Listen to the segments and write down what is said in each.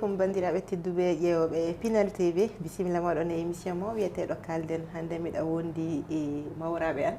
aleykum bandiraɓe tedduɓe ƴeewoɓe Pinal TV bisimilla moɗon e émission mo wiyeteɗo kalden hande miɗa wondi e mawraɓe an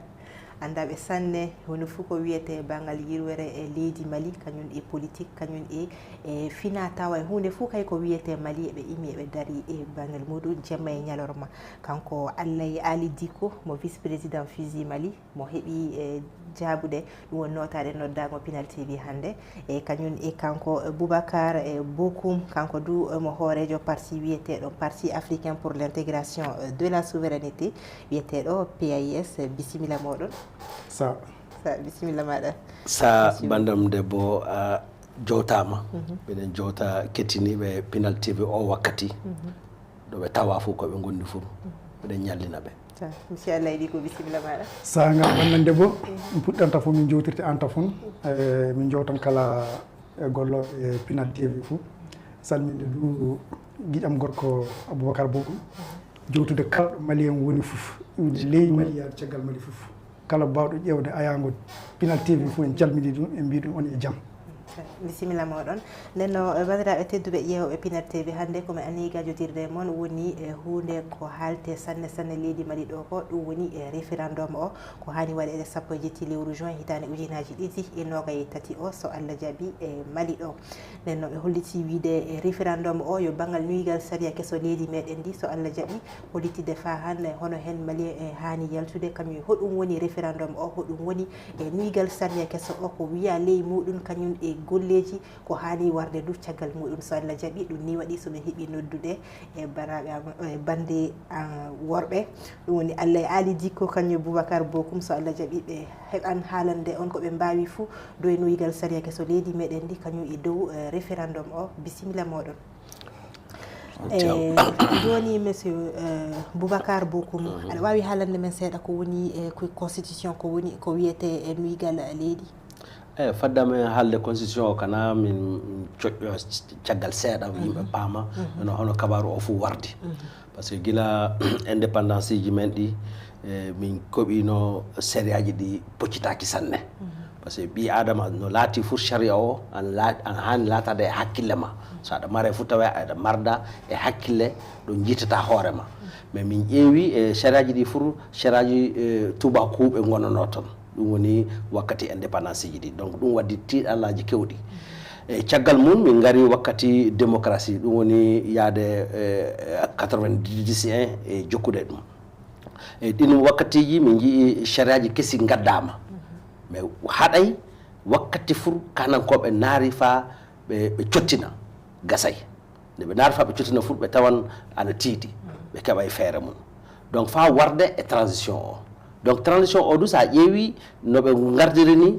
andaɓe sanne hono fuu ko wiyete bangal yirwere e leydi Mali kañum e politique kañum e fina tawa e hunde fuu kay ko wiyete Mali eɓe imi eɓe dari e bangal muɗum jemma e ñalorma kanko Allah Ali Dicko mo vice président FUSI Mali mo heeɓi e jaabude ɗum woni notade noddago Pinal TV hande e kañum e kanko Boubacar Bokoum kanko du mo hoorejo parti wiyeteɗo parti africain pour l'intégration de la souveraineté wiyeteɗo PAIS bisimilla moɗon sa bisimilla maɗa sa bandam debbo jowtama mbiɗen jowta kettiniɓe Pinal TV o wakkati ɗo ɓe tawa fof koɓe gondi fof mbiɗen ñallina ɓe monsieur Allah yiɗi ko bisimilla maɗa sa ngam bannande bo puɗɗanta fof min jowtirte anta fon min jowtan kala golloɓe e Pinal TV fof salminde du guiƴam gorko Aboubacar Bokoum jowtude kala ɗo malien woni fof leydi Mali yaade caggal Mali fof kala bawɗo ƴewde ayago Pinal TV fof en calmini ɗum en mbi ɗum on e jaam bisimilla moɗon nden no bandiraɓe tedduɓe ƴeewoɓe Pinal TV hannde komi ani gajodirde moon woni hunde ko haalte sanne sanne leydi Mali ɗo ko ɗum woni référendum o ko hani waɗede 17 lewru juin hitande ujunaji ɗiɗi e nogaye tati o so Allah jaaɓi e Mali ɗo nden no ɓe holliti wiide référendum o yo banggal nuygal saria keso leydi meɗen ndi so Allah jaaɓi hollitide fa hande hono hen Mali e hani yaltude kañum hoɗum woni référendum o hoɗum woni e nuygal saria keso o ko wiya ley muɗum kañum e golleji ko hani warde du caggal muɗum so Allah jaaɓi ɗum ni waɗi soɓe heeɓi noddude e baraɓe e bande worɓe ɗum woni Allah Ali Dicko kañum Boubacar Bokoum so Allah jaaɓi ɓe heɓan haalande on koɓe mbawi fou dow e nuygal saria keso leydi meɗen ndi kañum e dow référendum o bisimilla moɗon joni monsieur Boubacar Bokoum aɗa wawi haalande men seeɗa ko woni ko constitution ko woni ko wiyete e nuygal leydi eyyi faddame haalde constitution o kana min coƴƴo caggal seeɗa yimɓe paama hono kabaru o fo wardi par ce que gila indépendance ji men ɗi min koɓino sériyaji ɗi poccitaki sanne par ce que ɓi adama no laati fof sharia o an hani laatade e hakkille ma so aɗa mare fof tawa aɗa marda e hakkille ɗo jiitata hoorema mais min ƴeewi e sériyaji ɗi fof sériyaji tubakuɓe gonano toon ɗum woni wakkati indépendance ji ɗi donc ɗum waddi tiiɗallaji kewɗi e caggal mum min gari wakkati démocratie ɗum woni yaade 91 e jokkude ɗum e ɗin wakkatiji min jii sériyaji kesi gaddama mais haɗay wakkati fof kanankoɓe naari fa ɓe cottina gasay nde ɓe naari fa ɓe cottina fof ɓe tawan ana tiiɗi ɓe keɓa e feere mum donc fa warde e transition o donc transition o du sa ƴeewi no ɓe gardiri ni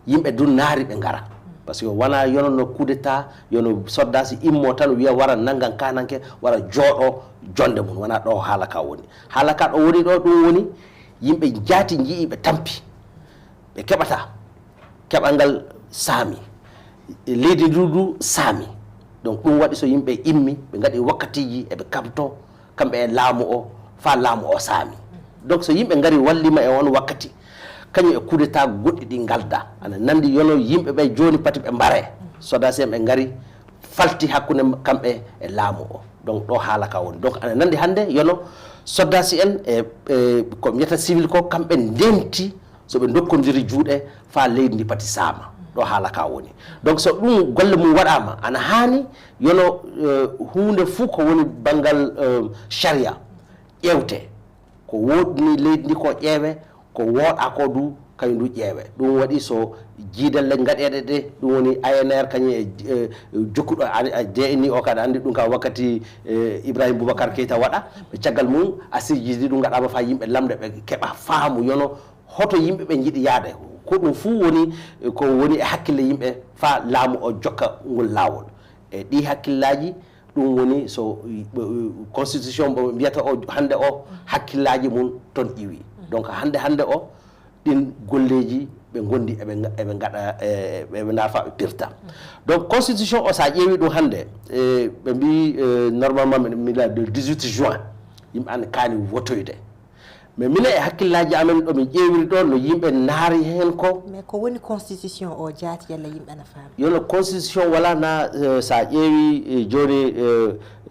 yimɓe du naari ɓe ngara par ce que wona yono no coup d'état yono soddasi immo tan wiya wara naggan kananke wara jooɗo jonde mum wona ɗo haala ka woni haala ka ɗo woni ɗo ɗum woni yimɓe jaati jii ɓe tampi ɓe keɓata keɓal ngal saami leydi ndu saami donc ɗum waɗi so yimɓe immi ɓe gaɗi wakkatiji eɓe kamto kamɓe e laamu o fa laamu o saami donc so yimɓe ngari wallima e on wakkati kañum e coup d'état goɗɗi ɗi galda ana nandi yono yimɓe ɓe joni pati ɓe mbare sodasi en ɓe ngari falti hakkude kamɓe e laamu o donc ɗo haala ka woni donc ana nandi hande yono soddasi en e ko wiyata civil ko kamɓe ndemti soɓe dokkodiri juuɗe fa leydi ndi pati saama ɗo haala ka woni donc so ɗum golle mum waɗama ana hani yono hunde fuu ko woni banggal charia ƴewte ko woɗni leydi ndi ko ƴeewe ko wooɗa ko du kañum du ƴeewe ɗum waɗi so jiidalle gaɗeɗe ɗe ɗum woni ANR kañum e jokkuɗo DNI o kada andi ɗum ka wakkati Ibrahima Boubacar Keita waɗa ɓe caggal mum assiji ɗi ɗum gaɗama fa yimɓe lamde ɓe keɓa faamu yono hoto yimɓe ɓe jiiɗi yaade ko ɗum fuu woni ko woni e hakkille yimɓe fa laamu o jokka ngol laawol e ɗi hakkillaji ɗum woni so constitution mo mbiyata o hande o hakkillaji mum toon iwi donc hande o ɗin golleji ɓe gondi eɓe gaɗa eɓe darfa ɓe pirta donc constitution o sa ƴeewi ɗum hande ɓe mbi normalement miɗa de 18 juin yimɓe ane kaani wotoyde mais mine e hakkillaji amen ɗo min ƴeewiri ɗo no yimɓe naari heen ko mais ko woni constitution o jaati yalla yimɓe ana faami yono constitution wala na sa ƴeewi joni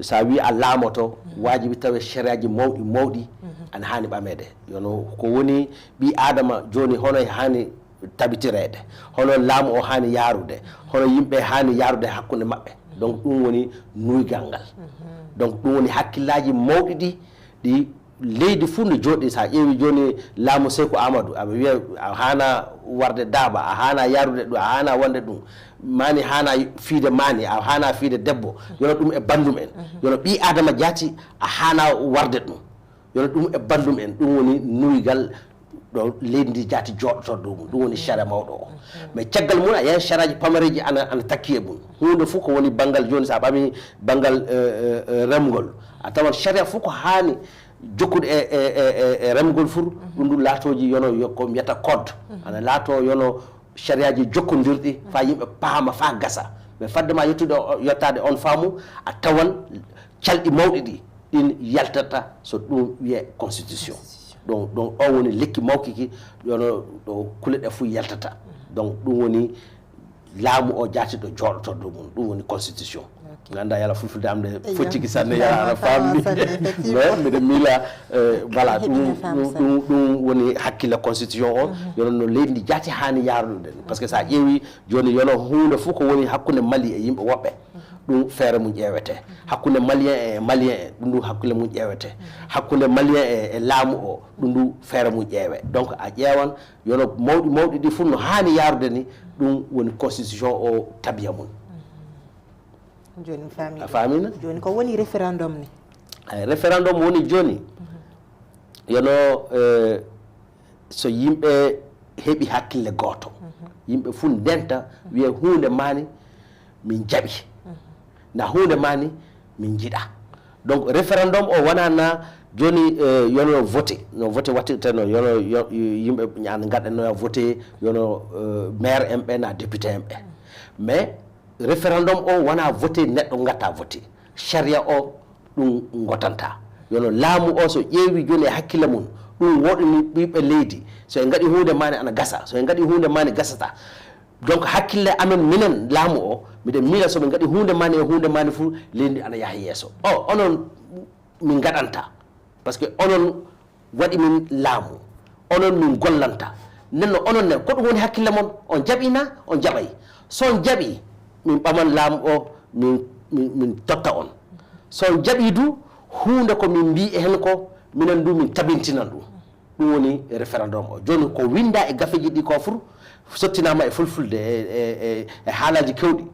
sa wi a laamoto wajibi tawe shariaji mawɗi ana hani ɓamede yono ko woni ɓi adama joni hono hani tabitirede hono laamu o hani yarude hono yimɓe hani yarude hakkunde maɓɓe donc ɗum woni nuygal ngal donc ɗum woni hakkillaji mawɗi ɗi leydi fuu no jooɗi sa ƴeewi joni laamu Sékou Amadou aɓe wiya a hana warde daaba a hana yarude ɗum a hana wonde ɗum mani hana fiide mani a hana fiide debbo yono ɗum e bandum en yono ɓi adama jaati a hana warde ɗum yono ɗum e bandum en ɗum woni nuygal ɗo leydi ndi jaati jooɗoto dow mum ɗum woni charia mawɗo o mais caggal mum a yiyan chariaji pamareji ana takki e mum hunde fof ko woni banggal joni sa ɓami banggal remgol a tawan charia fof ko hani jokkude e remgol fur ɗum ɗum laatoji yono ko mbiyata code ana laato yono chariaji jokkodirɗi fa yimɓe paama fa gasa mais fadde ma yettade on faamu a tawan calɗi mawɗi ɗi ɗin yaltata so ɗum wiye constitution donc o woni lekki mawkiki yono ɗo kule ɗe fuu yaltata donc ɗum woni laamu o jaati ɗo jooɗoto dow mum ɗum woni constitution ganda yala fulfulde am de focciki sanne yala ana famni mais mbiɗa miila voilà ɗum woni hakkille constitution o yono no leydi ndi jaati hani yaruɗen par ce que sa ƴeewi joni yono hunde fof ko woni hakkunde Mali e yimɓe woɓɓe ɗum feere mum ƴeewete hakkunde malien e malien e ɗum ɗum hakkulle mum ƴeewete hakkunde malien e laamu o ɗum ɗum feere mum ƴeewe donc a ƴeewan yono mawɗi ɗi fof no hani yarude ni ɗum woni constitution o tabiya mum joni a famina joni ko woni référendum ni référendum woni joni yono so yimɓe heeɓi hakkille gooto yimɓe fof ndenta wiye hunde mani min jaɓi na hunde mani min jiɗa donc référendum o wonana joni yono voté no voté wattete no yono yimɓe ana gaɗano voté yono maire en ɓe na député en ɓe mais référendum o wona voté neɗɗo gatta voté charia o ɗum gotanta yono laamu o so ƴeewi joni e hakkille mum ɗum woɗani ɓiɓɓe leydi so en gaɗi hunde mani ana gasa so en gaɗi hunde mani gasata donc hakkille amen minen laamu o miɗen miila soɓe gaɗi hunde mani e hunde mani fuu leydi ana yaha yeeso onon min gaɗanta par ce que onon waɗi min laamu onon min gollanta nenno onon ne ko ɗum woni hakkille mon on jaɓina on jaɓay son jaɓi min ɓaman laamu o min totta on son jaɓi du hunde ko min mbi e hen ko minen du min tabintinan ɗum woni référendum o joni ko winda e gafeji ɗi ko fur sottinama e fulfulde e haalaji kewɗi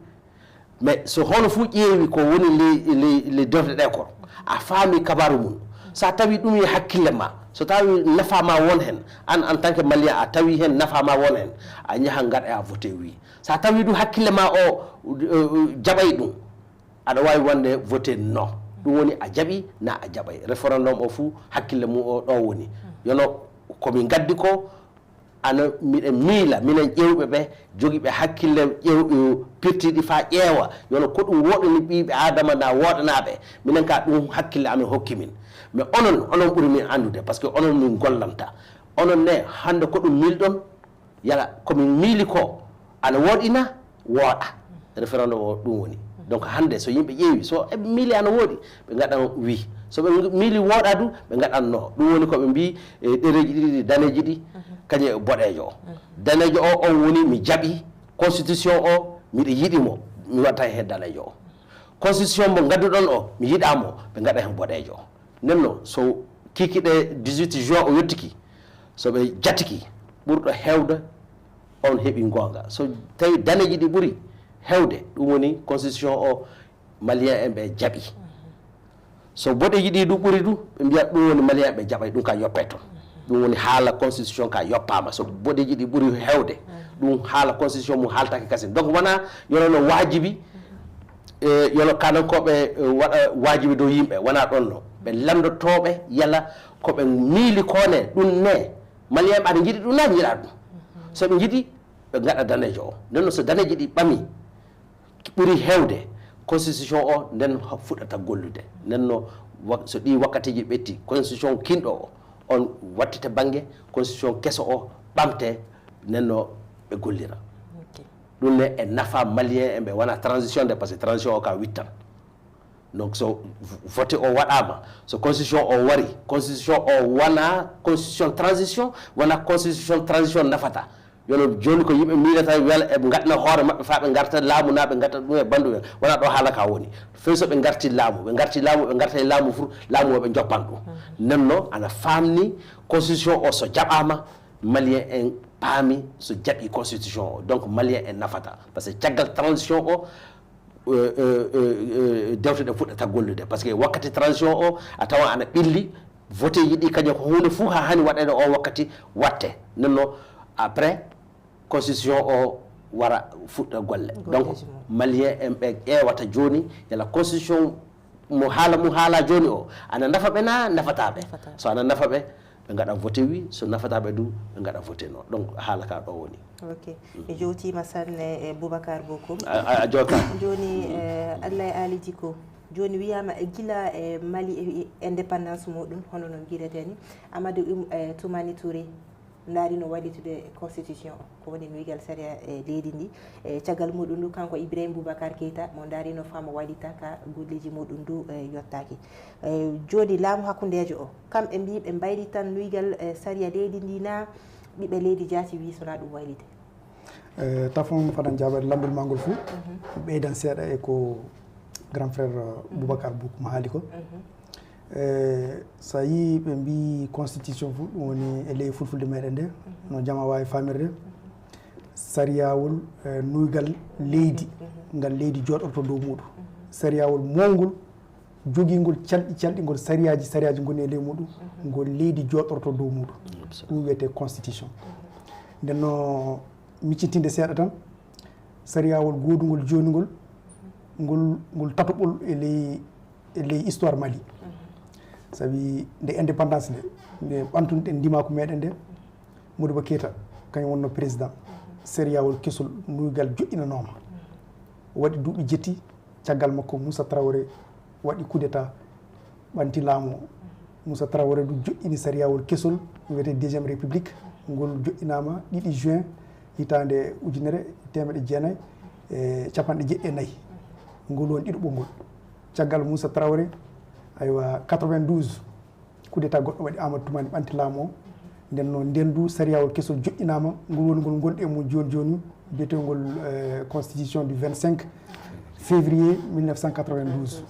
mais so hono fuu ƴeewi ko woni le defte ɗe ko a faami kabaru mum sa tawi ɗum e hakkille ma so tawi nafa ma won hen en tant que malien a tawi hen nafa ma won hen a ñaha gaɗa a voté wi sa tawi ɗum hakkille ma o jaɓay ɗum aɗa wawi wonde voté non ɗum woni a jaɓi na a jaɓay référendum o fuu hakkille mum o ɗo woni yono komin gaddi ko ana miɗen miila minen ƴewɓe ɓe jogiiɓe hakkille pirtiɗi fa ƴeewa yono ko ɗum woɗani ɓiɓe adama na woɗanaɓe minen ka ɗum hakkille amin hokki min mais onon ɓuuri min andude par ce que onon min gollanta onon ne hande ko ɗum milɗon yala komin miili ko ana woɗina wooɗa référendum o ɗum woni donc hande so yimɓe ƴeewi so eɓe miili ana wooɗi ɓe gaɗan wi so ɓe miili wooɗa du ɓe gaɗan no ɗum woni koɓe mbi ɗereji ɗiɗi daneji ɗi kañum e boɗejo o danejo o on woni mi jaɓi constitution o miɗa yiɗimo mi watta hen danejo o constitution mo gadduɗon o mi yiɗamo ɓe gaɗa hen boɗejo o nenno so kikiɗe 18 juin o yettiki soɓe jatiki ɓurɗo hewde on heeɓi gonga so tawi daneji ɗi ɓuuri hewde ɗum woni constitution o malien en ɓe jaaɓi so boɗeji ɗi du ɓuuri du ɓe mbiya ɗum woni malien ɓe jaɓay ɗum ka yoppe toon ɗum woni haala constitution ka yoppama so boɗeji ɗi ɓuuri hewde ɗum haala constitution mum haaltake kasen donc wona yono no wajibi yono kanankoɓe waɗa wajibi dow yimɓe wona ɗon no ɓe landotoɓe yalla koɓe miili kone ɗum ne malien ɓe aɗa jiiɗi ɗum na jiiɗa ɗum soɓe jiiɗi ɓe gaɗa danejo o nden so daneji ɗi ɓami ɓuuri hewde constitution o nden fuɗɗata gollude nden no so ɗi wakkatiji ɓetti constitution kinɗo o on wattite bange constitution keso o ɓamte nenno ɓe gollira ɗum ne e nafa malien e ɓe wona transition de par ce que transition o ka wittan donc so voté o waɗama so constitution o wari constitution o wona constitution transition nafata yono joni ko yimɓe miilata wela eɓe gaɗna hoore mabɓe fa ɓe garta laamu na ɓe gatta ɗum e bandu ɓe wona ɗo haala ka woni fey so ɓe garti laamu ɓe garta e laamu fur laamu o ɓe joppan ɗum nanno ana famni constitution o so jaɓama malien en paami so jaɓi constitution o donc malien en nafata par ce que caggal transition o dewte ɗe fuɗɗata gollude par ce que wakkati transition o a tawa ana ɓilli voté yiɗi kañum ko hunde fuu ha hani waɗede o wakkati watte nanno après constitution o wara fuɗɗa golle donc malien en ɓe ƴeewata joni yala constitution mo haala joni o ana nafa ɓe na nafataɓe so ana nafa ɓe ɓe gaɗa voté wi so nafataɓe du ɓe gaɗa voté non donc haala ka ɗo woni ok mi jowtima sanne e Boubacar Bokoum a joka joni Allah e aliji ko joni wiyama gila e Mali indépendance muɗum hono no guireteni Amadou Toumani Touré ndaari no wallitude constitution ko woni wiigal saria e leydi ndi e caggal muɗum ndu kanko Ibrahima Boubacar Keita mo ndaari no fama wallita ka golleji muɗum ndu yottaki joni laamu hakkundejo o kamɓe mbi ɓe mbayri tan wiigal saria leydi ndi na ɓiɓe leydi jaati wi sona ɗum waylite tafon fadan jaɓade landol ma ngol fou ɓeydan seeɗa e ko grand frère Boubacar Bokoum haali ko so yi ɓe mbi constitution fou ɗum woni e ley fulfulde meɗen nde no jama wawi famirde sariyawol nuygal leydi ngal leydi joɗorto dow muɗum sariyawol mowgol jogingol calɗi ngol sariyaji goni e ley muɗum ngol leydi joɗorto dow muɗum ɗum wiyete constitution nden no miccitinde seeɗa tan sariyawol godugol joni ngol tatoɓol e ley histoire Mali sabi nde indépendance nde ɓantunoɗen ndimako meɗen nde Modibo Keita kañum wonno président sariyawol kesol nuygal joƴƴinanoma waɗi duuɓi jetti caggal makko Moussa Traoré waɗi coup d'état ɓanti laamu Moussa Traoré du joƴƴini sariyawol kesol wiyete deuxiéme république ngol joƴƴinama 2 juin hitande 1990 e 94 ngol woni ɗiɗo ɓoggol caggal Moussa Traoré aywa 92 coup d'état goɗɗo waɗi Amadou Toumani ɓanti laamu o nden noon ndendu sariyawol kesol joƴƴinama ngol woni ngol gonɗe mum joni biyetengol constitution du 25 février 1992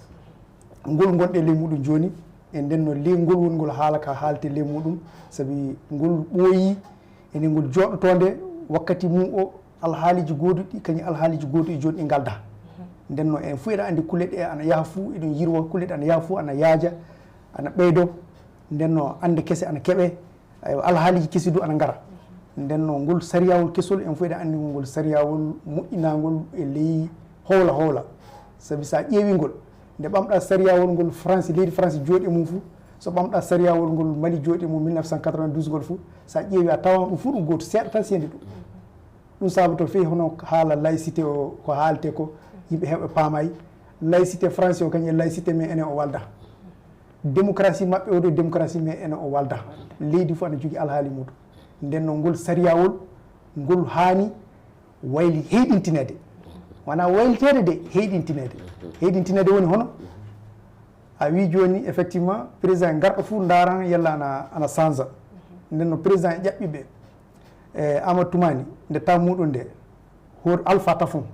ngol gonɗe ley muɗum joni e nden no ley ngol woni ngol haala ka haalte ley muɗum saabi ngol ɓooyi ene ngol joɗotonde wakkati mum o alhaaliji goduɗi kañum alhaaliji goduɗi joni ɗi galda nden no en fuu eɗa andi kulle ɗe ana yaha fuu eɗen yirwa kulle ɗe ana yaha fuu ana yaaja ana ɓeydo nden no ande kese ana keeɓe alhaaliji kesi du ana ngara nden no ngol sariyawol kesol en fuu eɗa andi ngol sariyawol moƴƴinagol e ley howla saabi sa ƴeewi ngol nde ɓamɗa sariyawol ngol France leydi France jooɗi e mum fuu so ɓamɗa sariyawol ngol Mali jooɗi e mum 1992 ngol fuu sa ƴeewi a tawan ɗum fuu ɗum goto seeɗa tan sendi ɗum saabu to fewi hono haala laïcité o ko haalte ko yimɓe heɓe paamayi laïcité français o kañum e laïcité mais enen o walda démocratie maɓɓe o ɗo démocratie mais enen o walda leydi fof ana jogui alhaali muɗum nden no ngol sariyawol ngol haani wayli heyɗintinede wona waylitede de heyɗintinede woni hono a wi joni effectivement président garɗo fuu daran yalla ana change nden no président e ƴaɓɓiɓe Amadou Toumani nde taw muɗum nde alpha tafon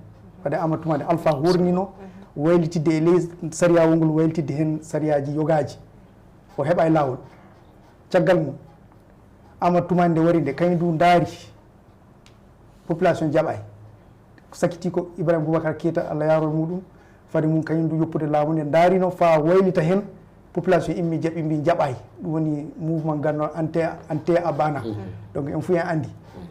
wadde Amadou Toumani alpha hornino waylitidde e ley sariyawol ngol waylitidde hen sariyaji yogaji o heɓa e lawol caggal mum Amadou Toumani nde wari nde kañum du daari population jaɓay sakiti ko Ibrahima Boubacar Keita Allah yarol muɗum fadi mum kañum du yoppude laamu nde daarino fa waylita hen population immi jaɓi mbi jaɓay ɗum woni mouvement ganno ante abana donc en fuu en andi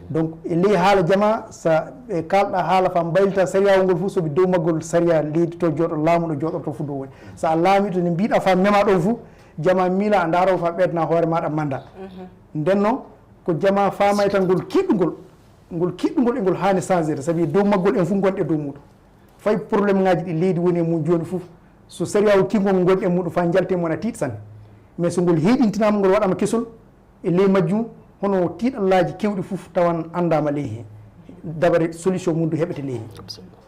donc e ley haala jama sa ɓe kalɗa haala fa mbaylita sariyawol ngol foof soɓe dow maggol sariya leydi to jooɗo laamuɗo jooɗoto fuu dow woni sa laami to ne mbiɗa fa mema ɗon fuu jama miila a daaro fa ɓeydana hoore maɗa manda nden noon ko jama famay tan ngol kiɗɗugol e ngol hani changede saabi dow maggol en fuu gonɗe dow muɗum fayi probléme ngaji ɗi leydi woni e mum joni foof so sariyawol kingol gonɗe muɗum fa jalte mon a tiiɗ sanne mais so ngol heeɗintinama ngol waɗama kesol e ley majjum hono tiiɗallaji kewɗi fof tawan andama ley he dabare solution mum du heɓete ley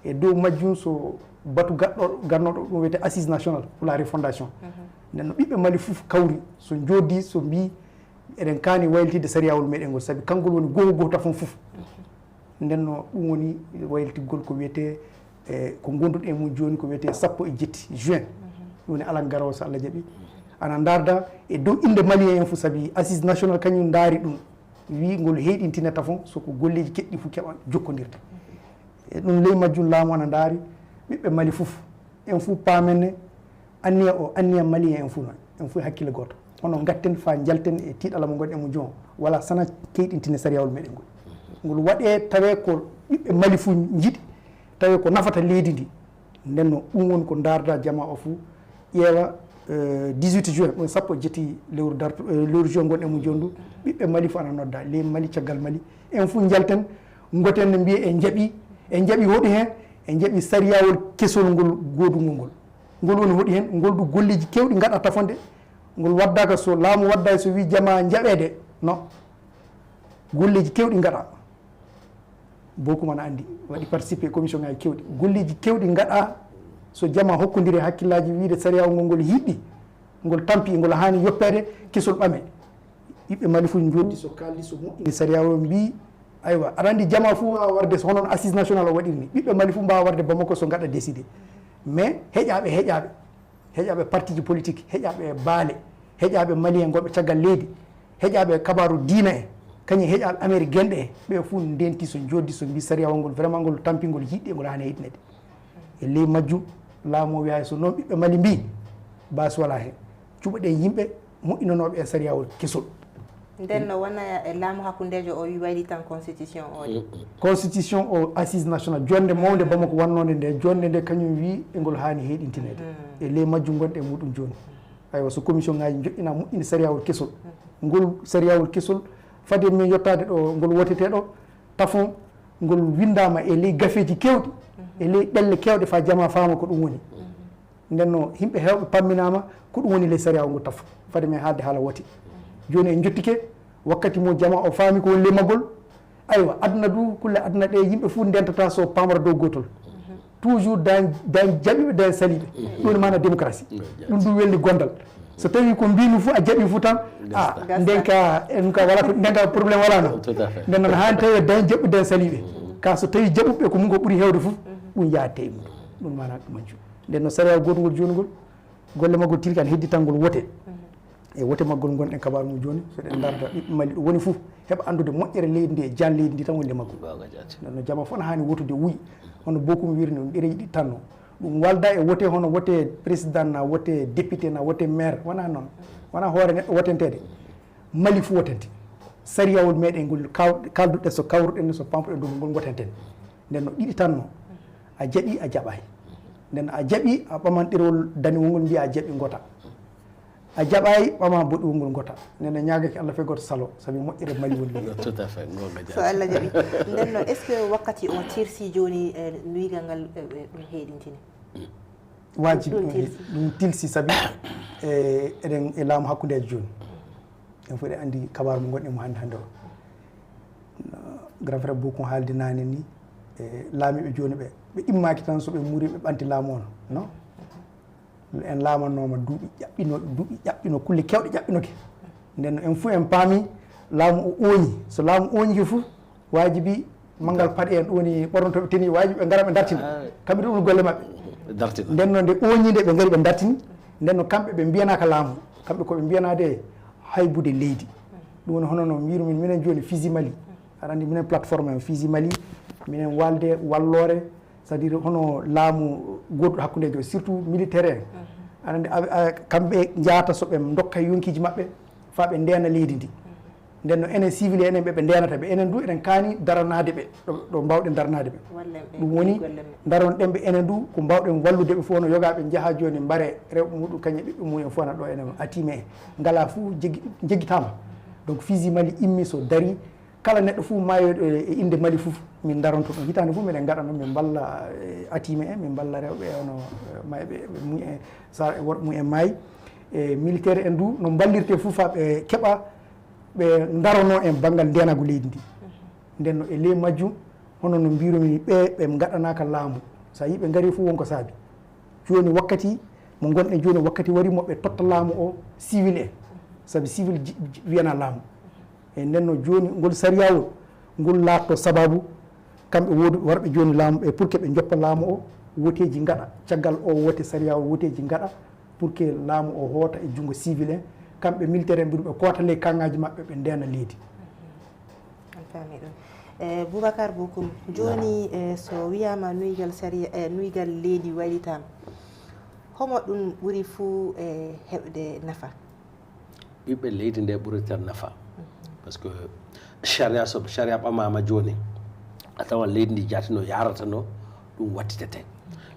he e dow majjum so batu gannoɗo ɗum wiyete assise national pour la refondation nden no ɓiɓɓe Mali fof kawri so joddi so mbi eɗen kaani waylitide sariyawol meɗen ngol saabi kanngol woni goho tafon fof nden no ɗum woni waylitigol ko wiyete ko gonduɗen mum joni ko wiyete 17 juin ɗum woni alan garowo so Allah jaaɓi ana darda e dow inde malien en fof saabi assise national kañum daari ɗum wi ngol heeɗintinata fon soko golleji keɗɗi fof keɓa jokkodirta e ɗum ley majjum laamu ana daari ɓiɓɓe Mali fof en fof paamenne anniya o anniya malien en fof noon en fof hakkille goto hono gatten fa jalten e tiiɗala mo gonɗen mo jon wala sana keyɗintine sariyawol meɗen ngol waɗe tawe ko ɓiɓɓe Mali fof jiiɗi tawe ko nafata leydi ndi nden no ɗum woni ko darda jama o fof ƴeewa 18 juin ɗum 17 lewru juin gonɗen mo jon du ɓiɓɓe Mali fof ana nodda ley Mali caggal Mali en fof jalten goten no mbiye en jaaɓi hoɗi hen en jaaɓi sariyawol kesol ngol godugol ngol woni hoɗi hen ngol du golleji kewɗi gaɗa tafonde ngol waddaka so laamu wadda so wi jama jaɓede non golleji kewɗi gaɗa bokum ana andi waɗi participé commission ngaji kewɗi golleji kewɗi gaɗa so jama hokkodiri hakkillaji wiide sariyawol ngol hiɗɗi ngol tampi ngol hani yoppede kesol ɓame ɓiɓɓe Mali fof joddi so kalli so moƴƴini sariyawol mbi aywa aɗa andi jama fof wawa warde so honon assise national o waɗiri ni ɓiɓɓe Mali fof mbawa warde Bamako so gaɗa décidé mais heƴaɓe parti ji politique heƴaɓe baale heƴaɓe malien gonɓe caggal leydi heƴaɓe kabaru diina e kañum heƴaɓe Amérique genɗe e ɓe fof ndenti so joddi so mbi sariyawol ngol vraiment ngol tampingol yiɗɗi ngol hani heɗinede e ley majjum laamu wiya so noon ɓiɓɓe Mali mbi bas wala hen cuɓaɗe yimɓe moƴƴinanoɓe e sariyawol kesol nden no wona e laamu hakkundejo o wi wayli tan constitution o constitution o assise national jonde mawde Bamako wannode nde jonde nde kañum wi e ngol hani heɗintinede e ley majjum gonɗe muɗum joni aywa so commission ngaji joƴƴina moƴƴinde sariyawol kesol ngol sariyawol kesol fade min yettade ɗo ngol woteteɗo tafon ngol windama e ley gafeji kewɗi e ley ɗelle kewɗe fa jama faama ko ɗum woni nden no yimɓe hewɓe pamminama ko ɗum woni ley sariyawol ngol tafo fade min haalde haala wote joni en jottike wakkati mo jama o faami ko woni ley maggol aywa aduna du kulle aduna ɗe yimɓe fof ndentata so pamara dow gotol toujours dan jaɓiɓe dan saliɓe ɗum woni mana démocratie ɗum du welni gondal so tawi ko mbimi fof a jaɓi fof tan ndenka en ka wala ndenka probléme wala noon nden noon hani tawi dan jaɓɓi dan saliɓe ka so tawi jaɓuɓe ko mum ko ɓuuri hewde fof ɗum yaadte e muɗum ɗum mana ɗumanju nden noon sariya gotugol joni ngol golle maggol tirki an heddi tan ngol wote e wote maggol gonɗen kabaru mum joni soɗen darda ɓiɓɓe Mali ɗo woni fof heeɓa andude moƴƴere leydi ndi e jan leydi ndi tan woni le maggol no jama fof ne hani wotude wuyi hono bokum wirni ɗum ɗereji ɗi tanno ɗum walda e wote hono wote président na wote député na wote maire wona noon wona hoore neɗɗo wotentede Mali fof wotente sariyawol meɗen ngol kalduɗe so kawruɗen so pampuɗen ɗum ngol gotenten nden no ɗiɗi tanno a jaɓi a jaɓay nden a jaɓi a ɓaman ɗerewol daniwol ngol mbiya a jaɓi gota a jaɓayi ɓama boɗɗiwol ngol gota nden ñagaki Allah fe goto salo saabi moƴƴere Mali woni tout à fait so Allah jaɓi nden no est ce que wakkati on tirsi joni nuygal ngal ɗum heeɗintini wajibi ɗum tilsi saabi eɗen e laamu hakkudeji joni en fof ɗe andi kabaru mo gonɗen mo hande o grand frère Bokum haalde nane ni laamiɓe joni ɓe immaki tan soɓe muuri ɓe ɓanti laamu on non en laamanoma duuɓi ƴaɓɓino kulle kewɗe ƴaɓɓinoke nden no en fof en paami laamu o ooñi so laamu ooñike fof wajibi manggal paɗe en ɗoni ɓornotoɓe teni wajibi ɓe gara ɓe dartina kamɓe ɗum golle maɓɓe nden no nde ooñide ɓe gari ɓe dartini nden no kamɓe ɓe mbiyanaka laamu kamɓe koɓe mbiyanade haybude leydi ɗum woni hono no mbirumin minen joni Fiji Mali aɗa andi minen plateforme en Fiji Mali minen walde wallore c'est à dire hono laamu goɗɗo hakkudejo surtout militaire en aɗa andi kamɓe jaata soɓe dokka yonkiji mabɓe fa ɓe ndena leydi ndi nden no enen civil enen ɓe ndenata ɓe enen du eɗen kaani daranade ɓe ɗo mbawɗen daranade ɓe ɗum woni daron ɗemɓe enen du ko mbawɗen wallude ɓe fof no yogaɓe jaaha joni mbare rewɓe muɗum kañum ɓiɓɓe mumen fof ana ɗo enen atime e ngala fou jeggitama donc Fiji Mali immi so dari kala neɗɗo fuu mayoɗo e inde Mali fof min daronto ɗum hitande fof miɗen gaɗa noon min balla atime en min balla rewɓe ono mayɓe mu e sa worɓe mum en maayi e militaire en du no ballirte fof fa ɓe keeɓa ɓe darono en banggal ndenago leydi ndi nden no e ley majjum hono no mbiromi ɓe gaɗanaka laamu sa yi ɓe gari fof wonko saabi joni wakkati mo gonɗen joni wakkati wari moɓe totta laamu o civil en saabi civil wiyana laamu e nden no joni ngol sariyawol ngol laatto sababu kamɓe wodu warɓe joni laamu ɓe pour que ɓe joppa laamu o woteji gaɗa caggal o wote sariyawol woteji gaɗa pour que laamu o hoota e junggo civil en kamɓe militaire en mbiɗum ɓe kotale kangaji maɓɓe ɓe ndena leydi on faami ɗum Boubacar Bokoum joni so wiyama nuygal saria nuygal leydi waɗitama homo ɗum ɓuuri fuu e heɓde nafa ɓiɓɓe leydi nde ɓuuri tan nafa par ce que charia ɓamama joni a tawan leydi ndi jatino yarata no ɗum wattitete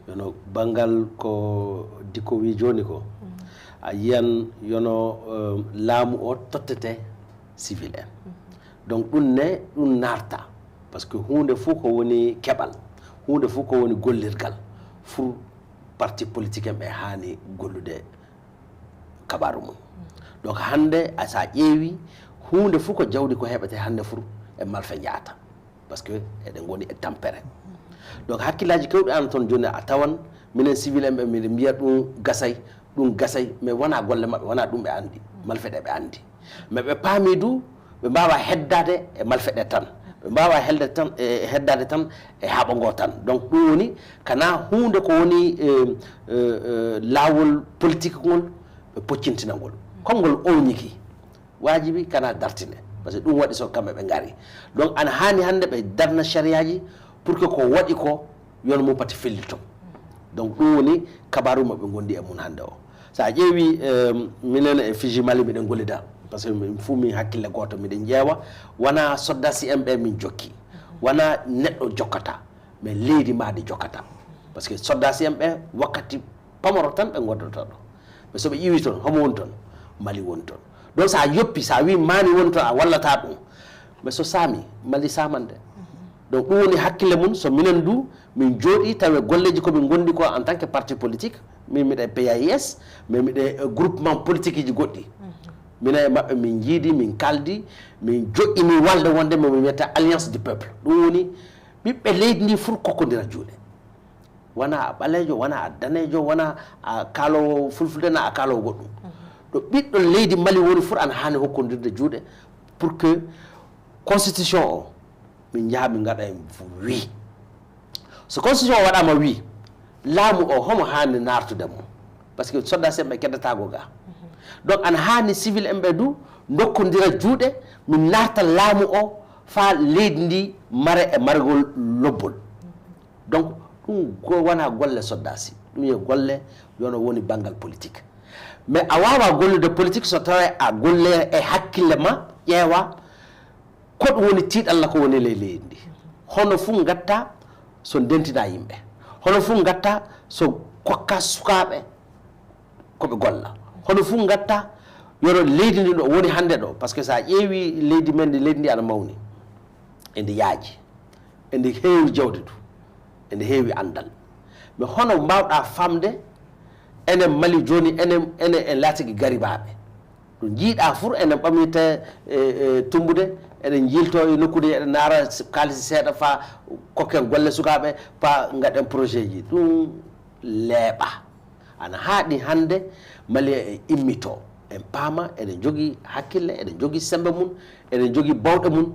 yono banggal ko dikko wi joni ko a yiyan yono laamu o tottete civil en donc ɗum ne ɗum narta par ce que hunde fof ko woni keɓal hunde fof ko woni gollirgal fur parti politique en ɓe hani gollude kabaru mum donc hande sa ƴeewi hunde fof ko jawdi ko heɓete hande fur e malfe jaata par ce que eɗen goni e tampere donc hakkillaji kewɗi an toon joni a tawan minen civil en ɓe miɗe mbiya ɗum gasay mais wona golle maɓɓe wona ɗum ɓe andi malfeɗe ɓe andi mais ɓe paami du ɓe mbawa heddade e malfeɗe tan ɓe mbawa heddade tan e haaɓa ngo tan donc ɗum woni kana hunde ko woni laawol politique ngol ɓe poccintina ngol comme ngol owñiki wajibi kana dartine par ce que ɗum waɗi so kamɓe ɓe gaari donc ana hani hande ɓe darna sariyaji pour que ko waɗi ko yon mum pati fellito donc ɗum woni kabaru maɓe gondi e mun hande o sa ƴeewi minen e Fiji Mali miɗen gollida par ce que min fuu min hakkille goto miɗen ƴeewa wona soldasi en ɓe min jokki wona neɗɗo jokkata mais leydi maɗi jokkata par ce que soldasi en ɓe wakkati pamaro tan ɓe gondota ɗo mais soɓe ƴiwi toon homo woni toon Mali woni toon donc sa yoppi sa wi mani woni toon a wallata ɗum mais so saami Mali samande donc ɗum woni hakkille mum so minen du min jooɗi tawi golleji komin gondi ko en tant que parti politique min miɗe PAIS mais miɗe groupement politique ji goɗɗi minen e maɓɓe min jiidi min kaldi min joƴƴini walde wonde momin wiyata alliance du peuple ɗum woni ɓiɓɓe leydi ndi fof kokkodira juuɗe wona a ɓalejo wona a danejo wona a kaalowo fulfulde na a kaalowo goɗɗum ɗo ɓiɗɗo leydi Mali woni fof ana hani hokkodirde juuɗe pour que constitution o min jaha min gaɗa wi so constitution o waɗama wi laamu o homo hani nartude mum par ce que soldats en ɓe keddatago ga donc ana hani civil en ɓe du dokkodira juuɗe min narta laamu o fa leydi ndi mare e margol lobbol donc ɗum wona golle soldasi ɗum yo golle yono woni banggal politique mais a wawa gollude politique so tawa a golle e hakkille ma ƴeewa ko ɗum woni tiiɗalla ko woni ley leydi ndi hono fuu gatta so dentina yimɓe hono fuu gatta so kokka sukaɓe koɓe golla hono fuu gatta yono leydi ndi ɗo woni hande ɗo par ce que sa ƴeewi leydi men ndi leydi ndi ana mawni ende yaaji ende heewi jawdi du ende heewi andal mais hono mbawɗa famde enen Mali joni enen en laatiki garibaɓe ɗo jiiɗa fur enen ɓamite tumbude eɗen jilto e nokkude eɗen naara kalisi seeɗa fa kokken golle sukaɓe pa gaɗen projet ji ɗum leeɓa ana haaɗi hande Mali e immito en paama eɗen jogui hakkille eɗen jogui sembe mum eɗen jogui bawɗe mum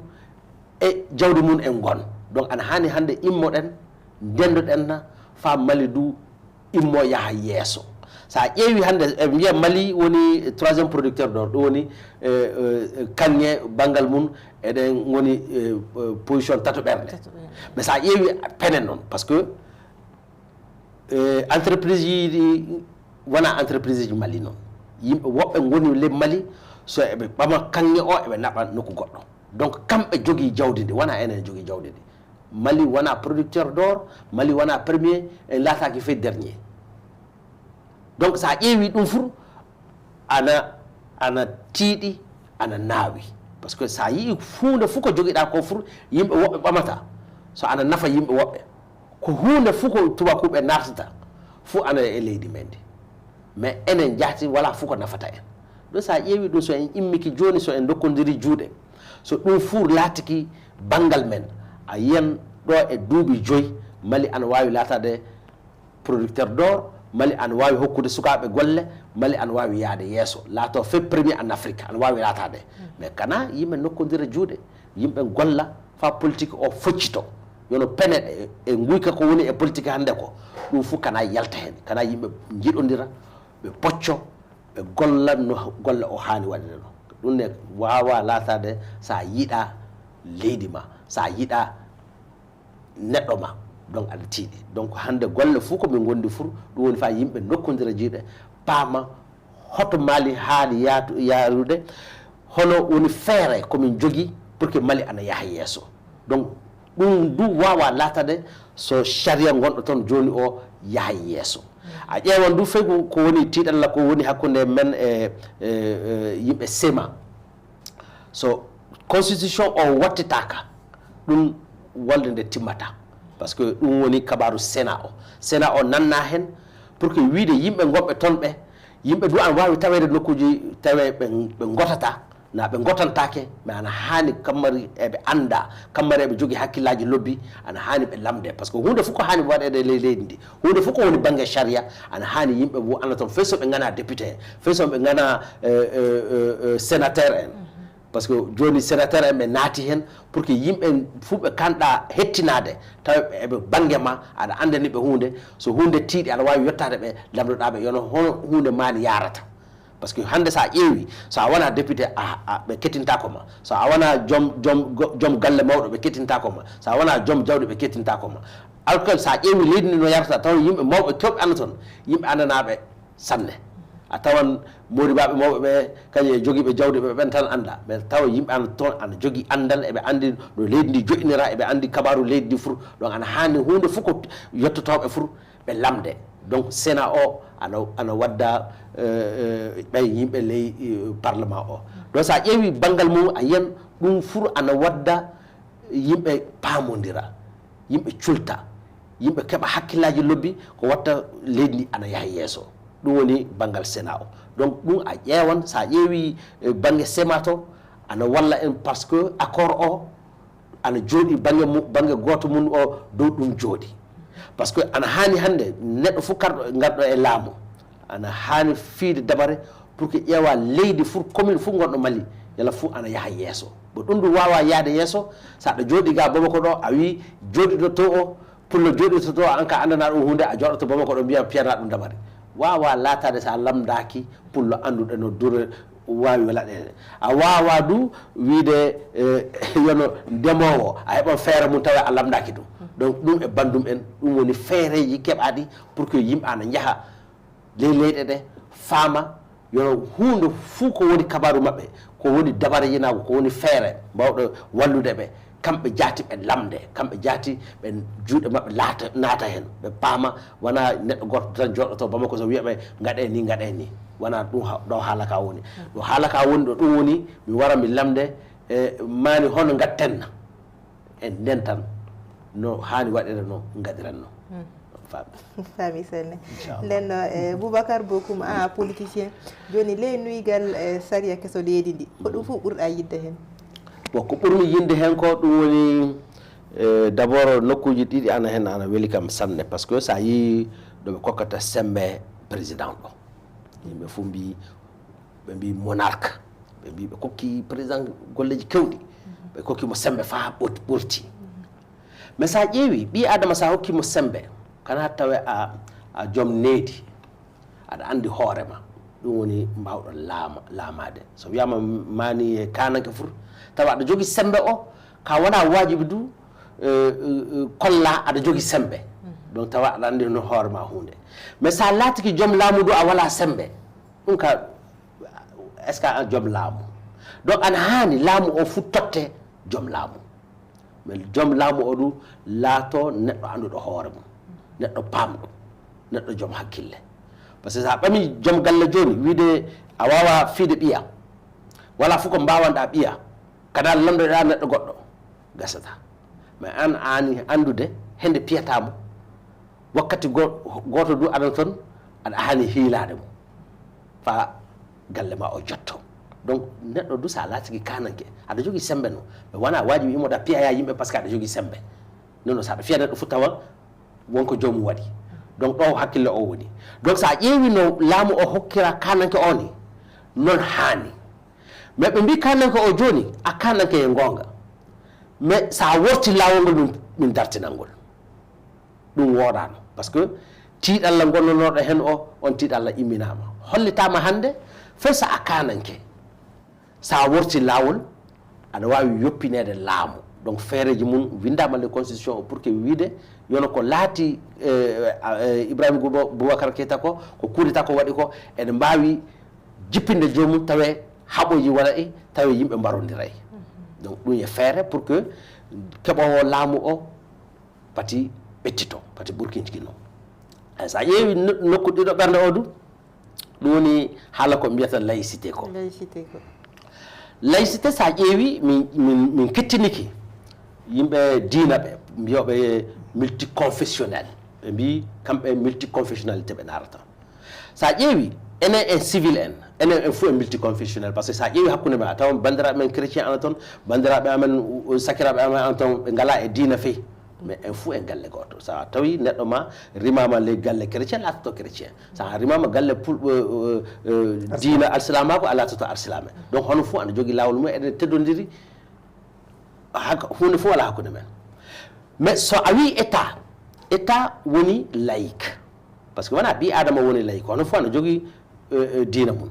e jawdi mum en gon donc ana hani hande immoɗen ndendoɗen fa Mali du immo yaha yeeso sa ƴeewi hande e wiya Mali woni 3e producteur ɗo ɗum woni kanŋe banggal mum eɗen woni position tato ɓerde mais sa ƴeewi penen noon par ce que entreprise ji wona entreprise ji Mali noon yimɓe woɓɓe goni le Mali so eɓe ɓama kanŋe o eɓe naɓa nokku goɗɗo donc kamɓe jogui jawdi ndi wona enen jogui jawdi ndi Mali wona producteur d'or Mali wona premier en laataki fait dernier donc sa ƴeewi ɗum fur ana tiiɗi ana naawi par ce que sa yii hunde fof ko joguiɗa ko fur yimɓe woɓɓe ɓamata so ana nafa yimɓe woɓɓe ko hunde fof ko tubakuɓe nartata fof ana e leydi men ndi mais enen jahti wala fof ko nafata en ɗo sa ƴeewi ɗum so en immiki joni so en dokkodiri juuɗe so ɗum fuu laatiki bangal men a yiyan ɗo e duuɓi 5 Mali ana wawi latade producteur d'or Mali ana wawi hokkude sukaɓe golle Mali ana wawi yaade yeeso laato fait premier en Afrique ana wawi latade mais kana yimɓe nokkodira juuɗe yimɓe golla fa politique o foccito yono peneɗe e guyka ko woni e politique hande ko ɗum fuu kana yalta hen kana yimɓe jiɗodira ɓe pocco ɓe golla no golla o hani waɗire no ɗum ne wawa latade sa yiiɗa leydi ma sa yiiɗa neɗɗo ma donc aɗa tiiɗi donc hande golle fuu ko min gondi fur ɗum woni fa yimɓe nokkodira jiiɗe paama hoto Mali haali yarude hono woni feere komin jogui pour que Mali ana yaaha yeeso donc ɗum du wawa latade so sharia gonɗo toon joni o yaaha yeeso a ƴeewan du fay ko woni tiiɗalla ko woni hakkude men e yimɓe sema so constitution o wattitaka ɗum walde nde timmata par ce que ɗum woni kabaru sénat o nanna hen pour que wiide yimɓe gonɓe toon ɓe yimɓe du an wawi tawede nokkuji tawe ɓe gotata na ɓe gotantake mais ana hani kammari eɓe anda kammari eɓe jogui hakkillaji lobbi ana hani ɓe lamde par ce que hunde fof ko hani waɗede leydi ndi hunde fof ko woni banggue sharia ana hani yimɓe bo anda toon fay so ɓe gana député fay so ɓe gana sénateur en par ce que joni sénateur en ɓe naati hen pour que yimɓe fuu ɓe kanɗa hettinade taw eɓe banggue ma aɗa andani ɓe hunde so hunde tiiɗi aɗa wawi yettade ɓe lamdoɗaɓe yono hono hunde mani yarata par ce que hande sa ƴeewi so a wona député ɓe kettintako ma so a wona joom galle mawɗo ɓe kettintako ma so a wona joom jawɗi ɓe kettintako ma alors que sa ƴeewi leydi ndi no yarata taw yimɓe mawɓe kewɓe anda toon yimɓe andanaɓe sanne a tawan modibaɓe mawɓe ɓe kañum e joguiɓe jawdi ɓe ɓen tan anda mais tawa yimɓe anda toon ana jogui andal eɓe andi no leydi ndi joƴinira eɓe andi kabaru leydi ndi fur donc ana hani hunde fof ko yettotoɓe fur ɓe lamde donc sénat o ana wadda ɓay yimɓe ley parlement o donc sa ƴeewi banggal mum a yiyan ɗum fur ana wadda yimɓe pamodira yimɓe culta yimɓe keeɓa hakkillaji lobbi ko watta leydi ndi ana yaaha yeeso ɗum woni banggal sénat o donc ɗum a ƴeewan sa ƴeewi banggue sémat to ana walla en par ce que accord o ana jooɗi banggue goto mum o dow ɗum jooɗi par ce que ana hani hande neɗɗo fof garɗo e laamu ana hani fiide dabare pour que ƴeewa leydi fof commune fof gonɗo Mali yala fof ana yaaha yeeso bo ɗum ɗum wawa yaade yeeso saɗa jooɗi ga Bamako ɗo a wi jooɗiɗo to o pullo jooɗiɗo to an ka andana ɗum hunde a joɗoto Bamako ɗo mbiya piyana ɗum dabare wawa latade sa lamdaki pullo anduɗe no dure wawi waɗede a wawa du wiide yono ndemowo a heɓon feere mum tawa a lamdaki ɗum donc ɗum e bandum en ɗum woni feereji keɓaɗi pour que yimɓe ana jaaha ley leyɗe ɗe faama yono hunde fuu ko woni kabaru mabɓe ko woni dabare yinago ko woni feere mbawɗo wallude ɓe kamɓe jaati ɓe lamde kamɓe jaati ɓe juuɗe mabɓe naata hen ɓe paama wona neɗɗo goto tan joɗoto Bamako so wiyaɓe gaɗe ni wona ɗum ɗo haalaka woni ɗo haalaka woni ɗo ɗum woni mi wara mi lamde mani hono gatten en nden tan no hani waɗire no gaɗiran no fami senne nden Boubacar Bokum a politicien joni ley nuygal saria keso leydi ndi ko ɗum fof ɓurɗa yidde hen bon ko ɓurmi yinde hen ko ɗum woni d' abord nokkuji ɗiɗi ana hen ana weeli kam sanne par ce que sa yi ɗoɓe kokkata sembe président ɗo yimɓe fof ɓe mbi monarque ɓe mbi ɓe kokki président golleji kewɗi ɓe kokkimo sembe fa ɓurti mais sa ƴeewi ɓi adama sa hokkimo sembe kana tawe a joom needi aɗa andi hoorema ɗum woni mbawɗo laamade so wiyama mani e kananke fur tawa aɗa jogui sembe o ka wona wajibi du kolla aɗa jogui sembe donc tawa aɗa andi no hoorema hunde mais sa laatiki joom laamu du a wala sembe ɗum ka est ce que a joom laamu donc ana hani laamu o fu totte joom laamu mais joom laamu o ɗum laato neɗɗo anduɗo hoore mum neɗɗo pamɗo neɗɗo joom hakkille par ce que sa ɓami joom galle joni wiide a wawa fiide ɓiya wala fof ko mbawanɗa ɓiya kada lamdoɗa neɗɗo goɗɗo gasata mais an ani andude hende piyatamo wakkati goto du aɗa toon aɗa hani hiilade mo fa galle ma o jotto donc neɗɗo du sa laatiki kananke aɗa jogii sembe no ɓe wona waajibi immoɗa piyaya yimɓe par ce que aɗa jogii sembe non non saɗa fiya neɗɗo fu tawa wonko joomum waɗi donc ɗo hakkille o woni donc sa ƴeewi no laamu o hokkira kananke o ni noon haani mais ɓe mbi kananke o jooni a kananke e goonga mais sa worti laawol ngol min dartinal ngol ɗum wooɗano par ce que tiiɗalla gonnonoɗo hen o on tiiɗalla imminama hollitama hannde fay so a kananke sa worti laawol aɗa wawi yoppinede laamu donc feereji mum windama le constitution o pour que wiide yono ko laati Ibrahima Boubacar Keita ko kuudeta ko waɗi ko ene mbawi jippinde joomum tawe haɓoji waɗa e tawe yimɓe mbarodiray donc ɗum e feere pour que keɓowo laamu o pati ɓettito pati ɓurkinjiguino sa ƴeewi nokku ɗiɗo ɓernde o du ɗum woni haala ko mbiyata laïcité ko laïcité sa ƴeewi min kettiniki yimɓe diina ɓe mbiyoɓe multiconfessionnel ɓe mbi kamɓe multiconfessionnalité ɓe narata sa ƴeewi enen en civil enen en fof en multiconfessionnel par ce que sa ƴeewi hakkude men a tawan bandiraɓe men chrétien ana toon bandiraɓe amen sakiraɓe amen ana toon ɓe ngala e diina feyi mais en fof en galle goto sa tawi neɗɗo ma rimama ley galle chrétien latoto chrétien sa rimama galle pulɓe diina alsilamako a latoto alsilame donc hono fof ana jogui lawol mum eɗen teddodiri hunde fof wala hakkude men mais so a wi état woni laïque par ce que wona ɓi adama woni laïque hono fof ana jogui diina mum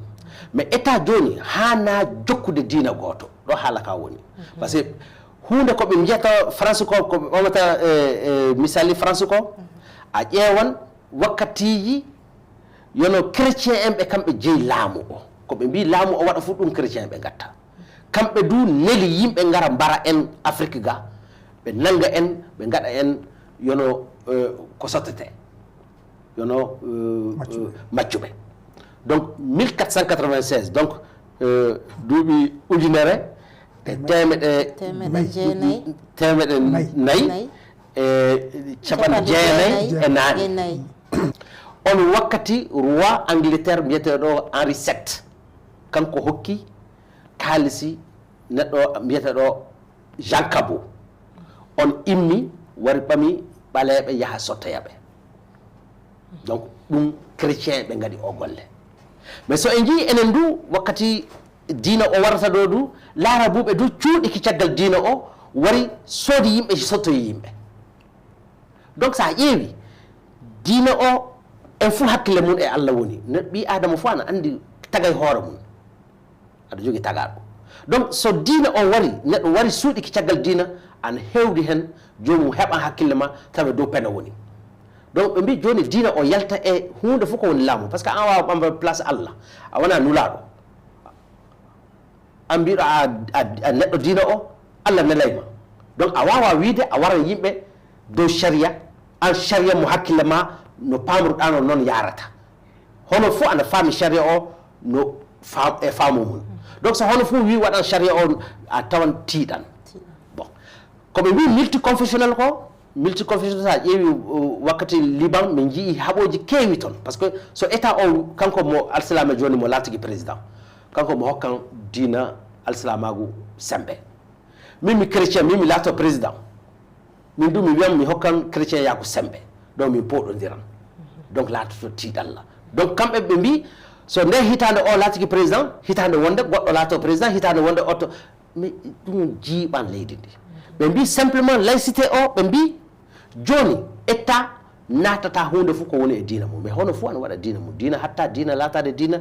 mais état joni hana jokkude diina goto ɗo haala ka woni par ce que hunde koɓe mbiyata france ko koɓe ɓamata misali france ko a ƴeewan wakkatiji yono chrétien en ɓe kamɓe jeeyi laamu o koɓe mbi laamu o waɗa fu ɗum chrétien ɓe gatta kamɓe du neli yimɓe ngara mbara en afrique ga ɓe nanga en ɓe gaɗa en yono ko sottete yono maccuɓe donc 1496 donc duuɓi ujunere temeɗe nayyi e capanɗe jeenayyi e naani on wakkati roi Angleterre mbiyeteɗo Henri VII kanko hokki kaalisi neɗɗo mbiyeteɗo Jean Cabot on immi wari ɓami ɓaleɓe yaaha sottoyaɓe donc ɗum chrétien ɓe gaɗi o golle mais so en jii enen du wakkati diina o warata ɗo du laarabuɓe du cuuɗiki caggal diina o wari soodi yimɓe sottoyi yimɓe donc sa ƴeewi diina o en fof hakkille mum e Allah woni ɓi adama fof ana andi tagay hoore mum aɗa jogui tagaɗo donc so diina o wari neɗɗo wari suuɗiki caggal diina ana hewdi hen jomum heɓan hakkille ma tawa dow pene woni donc ɓe mbi joni diina o yalta e hunde fof ko woni laamu par ce que an wawa ɓamba place Allah a wona nulaɗo an mbiɗo a neɗɗo diina o Allah nelayma donc a wawa wiide a wara yimɓe dow sharia an sharia mo hakkille ma no pamruɗano noon yarata hono fof ana faami sharia o no e faamu mum donc so hono fof wi waɗan sharia o a tawan tiiɗan bon koɓe mbi multiconfessionnel ko multiconfessionnel sa ƴeewi wakkati Liban min jii haɓoji keewi toon par ce que so état o kanko mo alsilame joni mo laatigi président kanko mo hokkan diina alsilamagu sembe min mi chrétien min mi laato président min du mi wiyam mi hokkan chrétien yaku sembe donc min poɗodiran donc laatoto tiiɗalla donc kamɓe ɓe mbi so nde hitande o laatigi président hitande wonde goɗɗo laato président hitande wonde otto mais ɗum jiiɓan leydi ndi ɓe mbi simplement laïcité o ɓe mbi joni état natata hunde fof ko woni e diina mum mais hono fof ana waɗa diina mum diina hatta diina laatade diina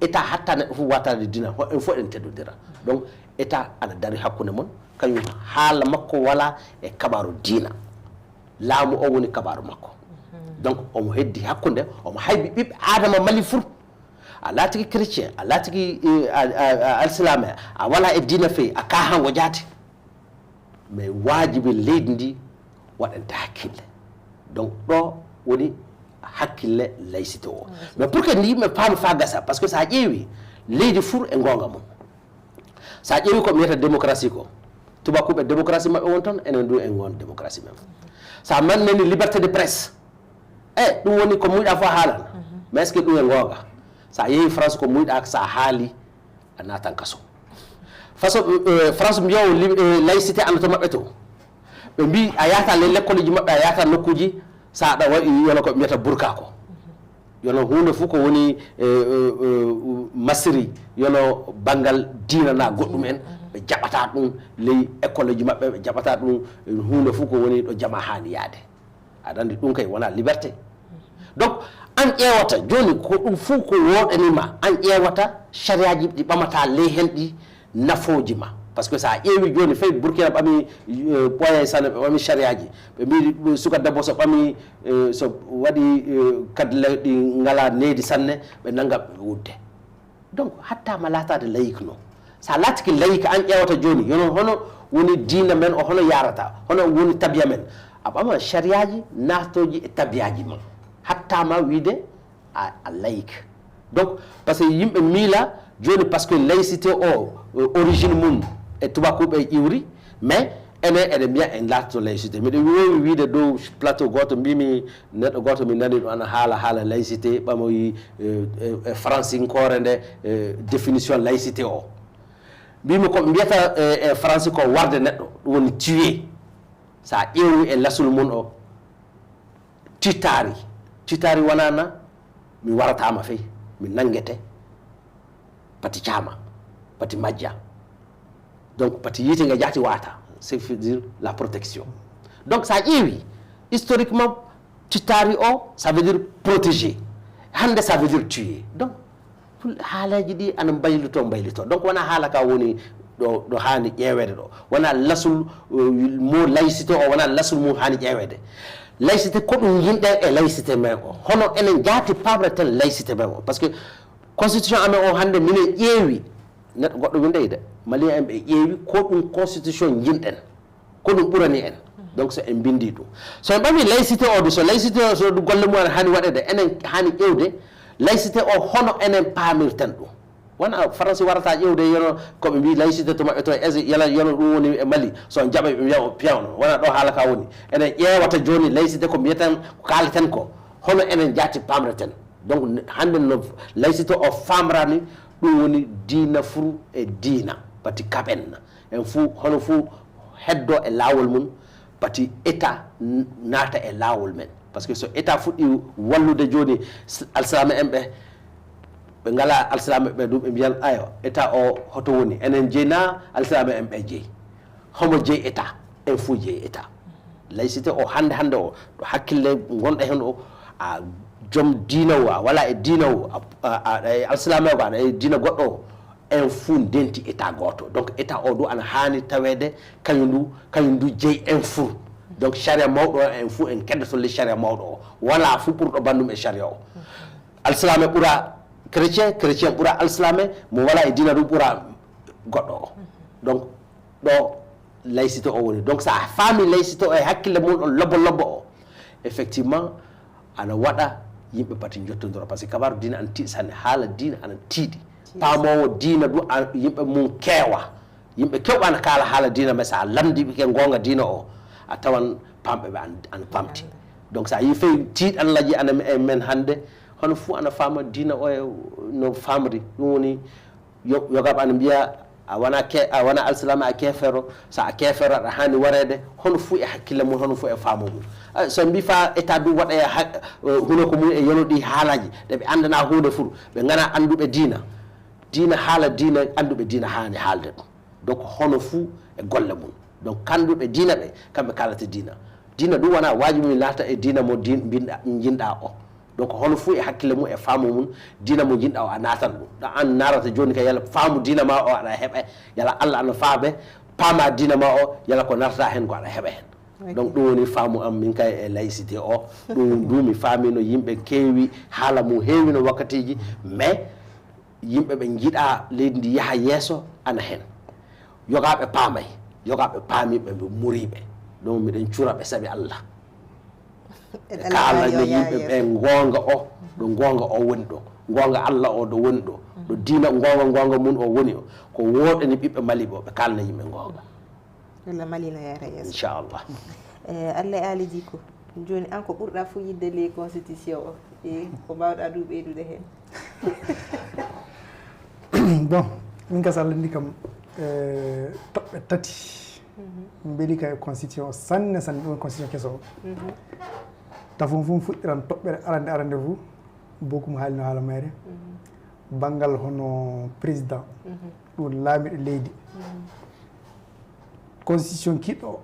état hatta neɗɗo fof watade diina en fof en teddodira donc état ana dari hakkude mon kañum haala makko wala e kabaru diina laamu o woni kabaru makko donc omo heddi hakkude omo haybi ɓiɓɓe adama mali fur a laatigi chrétien a laatigi alsilame a wala e diina feyi a kahan wo jaate mais waajibi leydi ndi waɗante hakkille donc ɗo woni hakkille laïcité o mais pour que ndi yimɓe paami fa gasa par ce que sa ƴeewi leydi fur e gonga mum sa ƴeewi ko mbiyata démocratie ko tubakuɓe démocratie maɓɓe won toon enen du en gon démocratie même sa manneni liberté de presse ɗum woni ko muyiɗa fof haalan mais est ce que ɗum e gonga sa yehi France ko muyɗa sa haali a natan kaso façon France mbiyaw laïcité anda to maɓɓe to ɓe mbi a yahata l'école ji maɓɓe a yahata nokkuji sa aɗa waɗi yono ko mbiyata burka ko yono hunde fof ko woni masiri yono banggal diina na goɗɗum en ɓe jaɓata ɗum ley école ji maɓɓe ɓe jaɓata ɗum hunde fof ko woni ɗo jama hani yaade aɗa andi ɗum kay wona liberté donc an ƴeewata joni ko ɗum fof ko woɗanima an ƴeewata sariyaji ɗi ɓamata ley hen ɗi nafoji ma par ce que sa ƴeewi joni fayi Burkina ɓami ɓoya sanne ɓe ɓami sariyaji ɓe mbi suka debbo so ɓami so waɗi kadle ɗi ngala needi sanne ɓe nanga ɓe wudde donc hattama latade layik no sa latiki layik an ƴeewata joni yono hono woni diina men o hono yarata hono woni tabiya men a ɓama sariyaji natoji e tabiyaji ma hattama wiide a layik donc par ce que yimɓe miila joni par ce que laïcité o origine mum e tubakuɓe iwri mais enen eɗen mbiya en latoto laïcité miɗen wowi wiide dow plateau goto mbimi neɗɗo goto mi nani ɗum ana haala laïcité ɓamoyi francinkore nde définition laïcité o mbimi koɓe mbiyata e français ko warde neɗɗo ɗum woni tuer sa ƴeewi e lasul mum o titari wonana mi waratama fey mi nangete pati caama pati majja donc pati yitege jati wata c'est dire la protection donc sa ƴeewi historiquement titari o ça veut dire protéger hande ça veut dire tuer donc haalaji ɗi ana baylito donc wona haala ka woni ɗo hani ƴeewede ɗo wona lasul mo laïcité o wona lasul mum hani ƴeewede laïcité ko ɗum yinɗen e laïcité men o hono enen jaati pamre ten laïcité men o par ce que constitution amen o hande minen ƴeewi neɗɗo goɗɗo windey de malien en ɓe ƴeewi ko ɗum constitution yinɗen ko ɗum ɓurani en donc so en bindi ɗum so en ɓami laïcité o du so laïcité o so golle mum hani waɗede enen hani ƴewde laïcité o hono enen paamirten ɗum wona français warata ƴewde yono koɓe mbi laïcité to maɓɓe to yala yono ɗum woni e Mali so jaɓa ɓe mbiya o piyawno wona ɗo haala ka woni enen ƴeewata joni laïcité ko mbiyeten ko kaleten ko hono enen jaati pamreten donc hande no laïcité o famrani ɗum woni diina furu e diina pati kaɓen en fuu hono fuu heddo e laawol mum pati état naata e laawol men par ce que so état fuɗɗi wallude joni alsalama en ɓe ngala alsalama ɓe ɗum ɓe mbiyan ayo état o hoto woni enen jeyna alsalama en ɓe jeeyi homo jeeyi état en fuu jeeyi état laïcité o hande o ɗo hakkille gonɗo hen o a joom diina o a wala e diina o e alsalama o aɗa e diina goɗɗo o en fuu ndenti état goto donc état o ɗo ana hani tawede kañum ndu jeeyi en fuu donc charia mawɗo o en fuu en keddoto le charia mawɗo o wala fuu ɓurɗo bandum e charia o alsalama ɓuura chrétien ɓuura alsalame mo wala e dina ɗum ɓuura goɗɗo o donc ɗo laïcité o woni donc sa faami laïcité o e hakkille mum ɗon lobbo o effectivement ana waɗa yimɓe pati jottodira par ce que kabaru dina ana tiiɗi sanne haala dina ana tiiɗi paamowo dina du yimɓe mum keewa yimɓe kewɓe ana kaala haala dina mais sa lamdiɓe ke gonga dina o a tawan pamɓe ɓe ana pamti donc sa yi fayi tiiɗallaji ana men hande hono fuu ana faama diina o no famri ɗum woni yogaɓe ana mbiya a wona alsalama a keefero so a keefero aɗa hani warede hono fuu e hakkille mum hono fuu e faamo mum so mbi fa état du waɗa hunoko mum e yonoɗi haalaji ɗeɓe andana hunde fuu ɓe gana anduɓe diina haala diina anduɓe diina hani haalde ɗum donc hono fuu e golle mum donc kanduɓe diina ɓe kamɓe kalata diina ɗum wona wajibi mi laata e diina mo jinɗa o donc hono fuu e hakkille mum e faamu mum diina mo jinɗa o a natan ɗum ɗo an narata joni ka yala faamu diina ma o aɗa heeɓa yala Allah ana faaɓe paama diina ma o yala ko narata hen ko aɗa heeɓa hen donc ɗum woni faamu am min kay e laïcité o ɗum ndu mi faamino yimɓe keewi haala mum heewi no wakkatiji mais yimɓe ɓe jiiɗa leydi ndi yaaha yeeso ana hen yogaɓe paamay yogaɓe paamiɓe ɓe muriɓe donc miɗen curaɓe saabi Allah kaalano yimɓe ɓe gonga o ɗo gonga o woni ɗo gonga Allah o ɗo woni ɗo ɗo diina gonga mum o woni o ko woɗani ɓiɓɓe Mali ɓe ɓe kalna yimɓe gonga Allah Mali no yara yeeso inchallah Allah e Ali Dicko joni an ko ɓurɗa fu yidde les constitution o e ko mbawɗa ɗum ɓeydude hen bon min ka salla ndi kam toɓɓe tati mbeli ka e constitution sanne ɗum constitution keso tafum fum fuɗɗiran toɓɓere arande fuu bokum haalino haala mayre banggal hono président ɗum laamiɗo leydi constitution kiɗɗo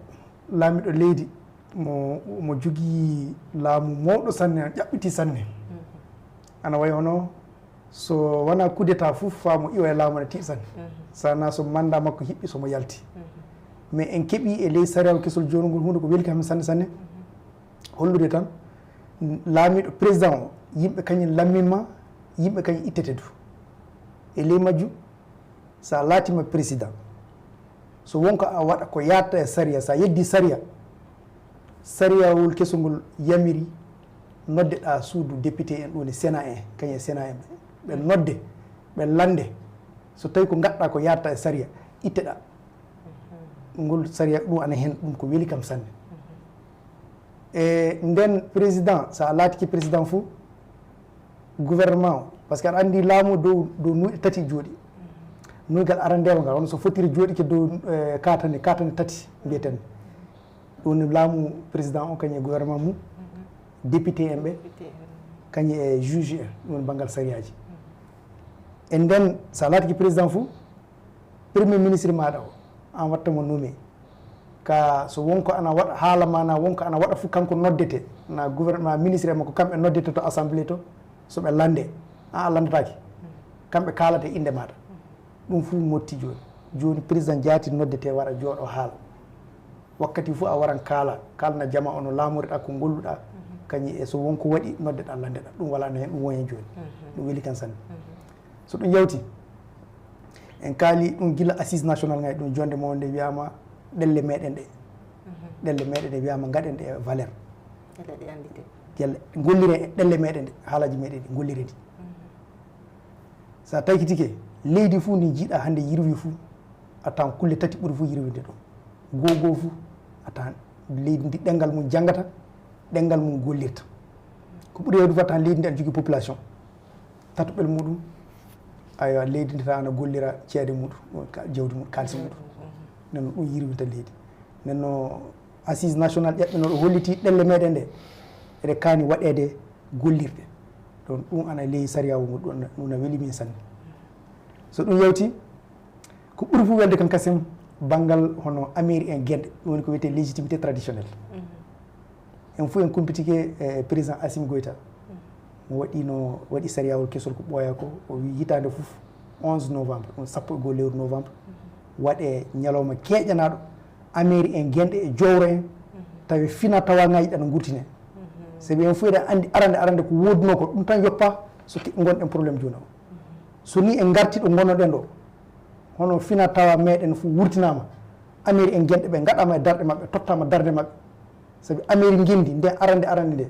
laamiɗo leydi mo jogii laamu mawɗo sanne ƴaɓɓiti sanne ana wayi hono so wona coup d'état fof faamo iwa e laamu ne tiɗi sanne sana so mandat makko hiɓɓi somo yalti mais en keeɓi e ley sariyawo kesol joni ngol hunde ko weli kam sanne hollude tan laamiɗo président o yimɓe kañum lamminma yimɓe kañum ittete du e ley majjum sa laatima président so wonko a waɗa ko yatta e saria sa yeddi sariyawol kesol ngol yamiri noddeɗa suudu député en ɗum e sénat en kañum e sénat en ɓe nodde ɓe lande so tawi ko gaɗɗa ko yatta e saria itteɗa ngol saria ɗum ana hen ɗum ko weli kam sanne e nden président sa laatiki président fou gouvernement o par ce que aɗa andi laamu dow nuyɗe tati jooɗi nuygal arandewo ngal hono so fotiri jooɗike dow katane tati mbiyeten ɗum laamu président o kañum e gouvernement mum député en ɓe kañum e juge en ɗum woni banggal sariyaji e nden sa laatiki président fou premier ministre maɗa o an wattamo nommé ka so wonko ana waɗa haala ma na wonko ana waɗa fof kanko noddete na gouvernement ministre e makko kamɓe noddete to assemblée to soɓe lande a landataki kamɓe kaalata inde maɗa ɗum fuu motti joni président jaati noddete waɗa jooɗo haala wakkati fuu a waran kalna jama ono laamoriɗa ko golluɗa kañum e so wonko waɗi noddeɗa landeɗa ɗum wala no hen ɗum woni joni ɗum weli kan sanne so ɗum yawti en kaali ɗum gila assise national ngaji ɗum jonde mo nde wiyama ɗelle meɗen ɗe wiyama gaɗen ɗe valeur gelle gollire e ɗelle meɗen ɗe haalaji meɗen ɗi gollire ɗi sa taykitike leydi fuu ndi jiiɗa hande yirwi fuu a tawan kulle tati ɓuuri fuu yirwide ɗum goo fuu a tawan leydi ndi ɗengal mum janggata ɗengal mum gollirta ko ɓuuri hewde fof tan leydi ndi aɗa jogui population tatoɓel muɗum aywa leydi ndi tan ana gollira ceede muɗum jawdi muɗum kalisi muɗum nenno ɗum yirwinta leydi nenno assise national ƴeɓɓenoɗo holliti ɗelle meɗen nde eɗe kaani waɗede gollirɗe ɗon ɗum ana ley sariyawo ngol ɗum na weeli min sanne so ɗum yawti ko ɓuuri fof welde kan kasem banggal hono ameri en gueɗe ɗum woni ko wiyete légitimité traditionnelle en fof en compitike e président Assimi Goïta mo waɗi sariyawol kesol ko ɓooya ko o wi hitande fof 11 novembre ɗum 1 lewru novembre waɗe ñalawma keeƴanaɗo ameri en guenɗe e jowro en tawi fina tawangaji ɗana gurtine saabi en fof eɗen andi arande ko woduno ko ɗum tan yoppa so gonɗen probléme joni o so ni en garti ɗo gonnoɗen ɗo hono fina tawa meɗen fof wurtinama ameri en guenɗe ɓe gaɗama e darɗe mabɓe tottama darde mabɓe saabi ameri guendi nde arande nde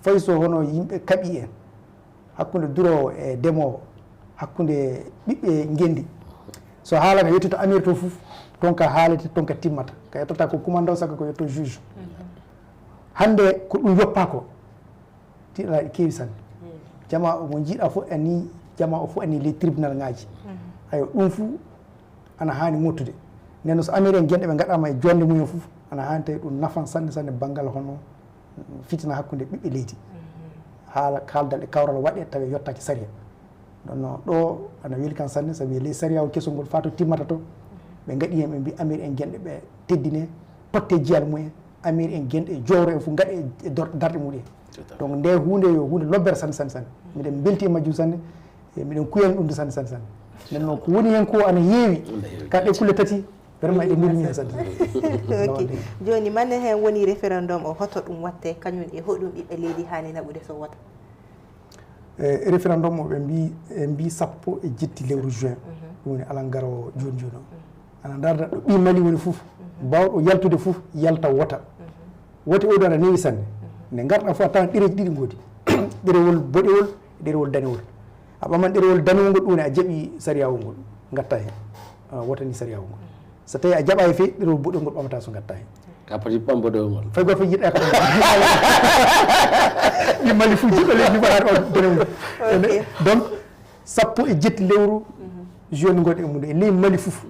fayi so hono yimɓe kaaɓi en hakkude durowo e ndemowo hakkude ɓiɓɓe guendi so haalama yettoto ameri to fof tonka haalete tonka timmata ka yettota ko commandant sakko ko yetto juge hande ko ɗum yoppa ko tiɗalaɗi keewi sanne jama mo jiiɗa fof ani jama o fof ani les tribunal ngaji ayo ɗum fuu ana hani mottude nden so ameri en guenɗe ɓe gaɗama e jonde mumen fof ana hani tawi ɗum nafan sanne banggal hono fitina hakkude ɓiɓɓe leydi haala kaldal e kawral waɗe tawi yottaki saria ɗonno ɗo ana weeli kan sanne saabi ley saria o kesol ngol fa to timmata to ɓe gaɗi hen ɓe mbi ameri en guenɗe ɓe teddine totte jiyal mumen ameri en guenɗe e jowro en fof gaɗe e darɗe muɗum donc nde hunde yo hunde lobbere sanne miɗen belti e majjum sanne e miɗen kuyani ɗum de sanne nden noon ko woni hen ko ana heewi kaɗe kulle tati vraiment eɗe mirmi hen sanne ok joni manne hen woni référendum o hoto ɗum watte kañum e hoɗum ɓiɓɓe leydi hani naɓude so wata référendum o ɓe mbi 17 lewru juin ɗum woni alan garo joni o ana darda ɗo ɓi mali woni fof bawɗo yaltude fof yalta wota wote oɗo ana newi sanne nde garɗa fof a tawan ɗereji ɗiɗi goodi ɗerewol boɗewol e ɗerewol danewol a ɓaman ɗerewol danewol ngol ɗum ne a jaaɓi sariyawol ngol gatta hen wotani sariyawol ngol so tawi a jaɓa e fewi ɗerewol boɗewol ngol ɓamata so gatta hen ka poti ɓamboɗewol ngol fay goto fof jiɗɗa ko ɗi mali fof jiɗɗo leydi mbaɗaɗo o danewol donc sappo e jetti lewru jeune gonɗe e muɗum e ley Mali fof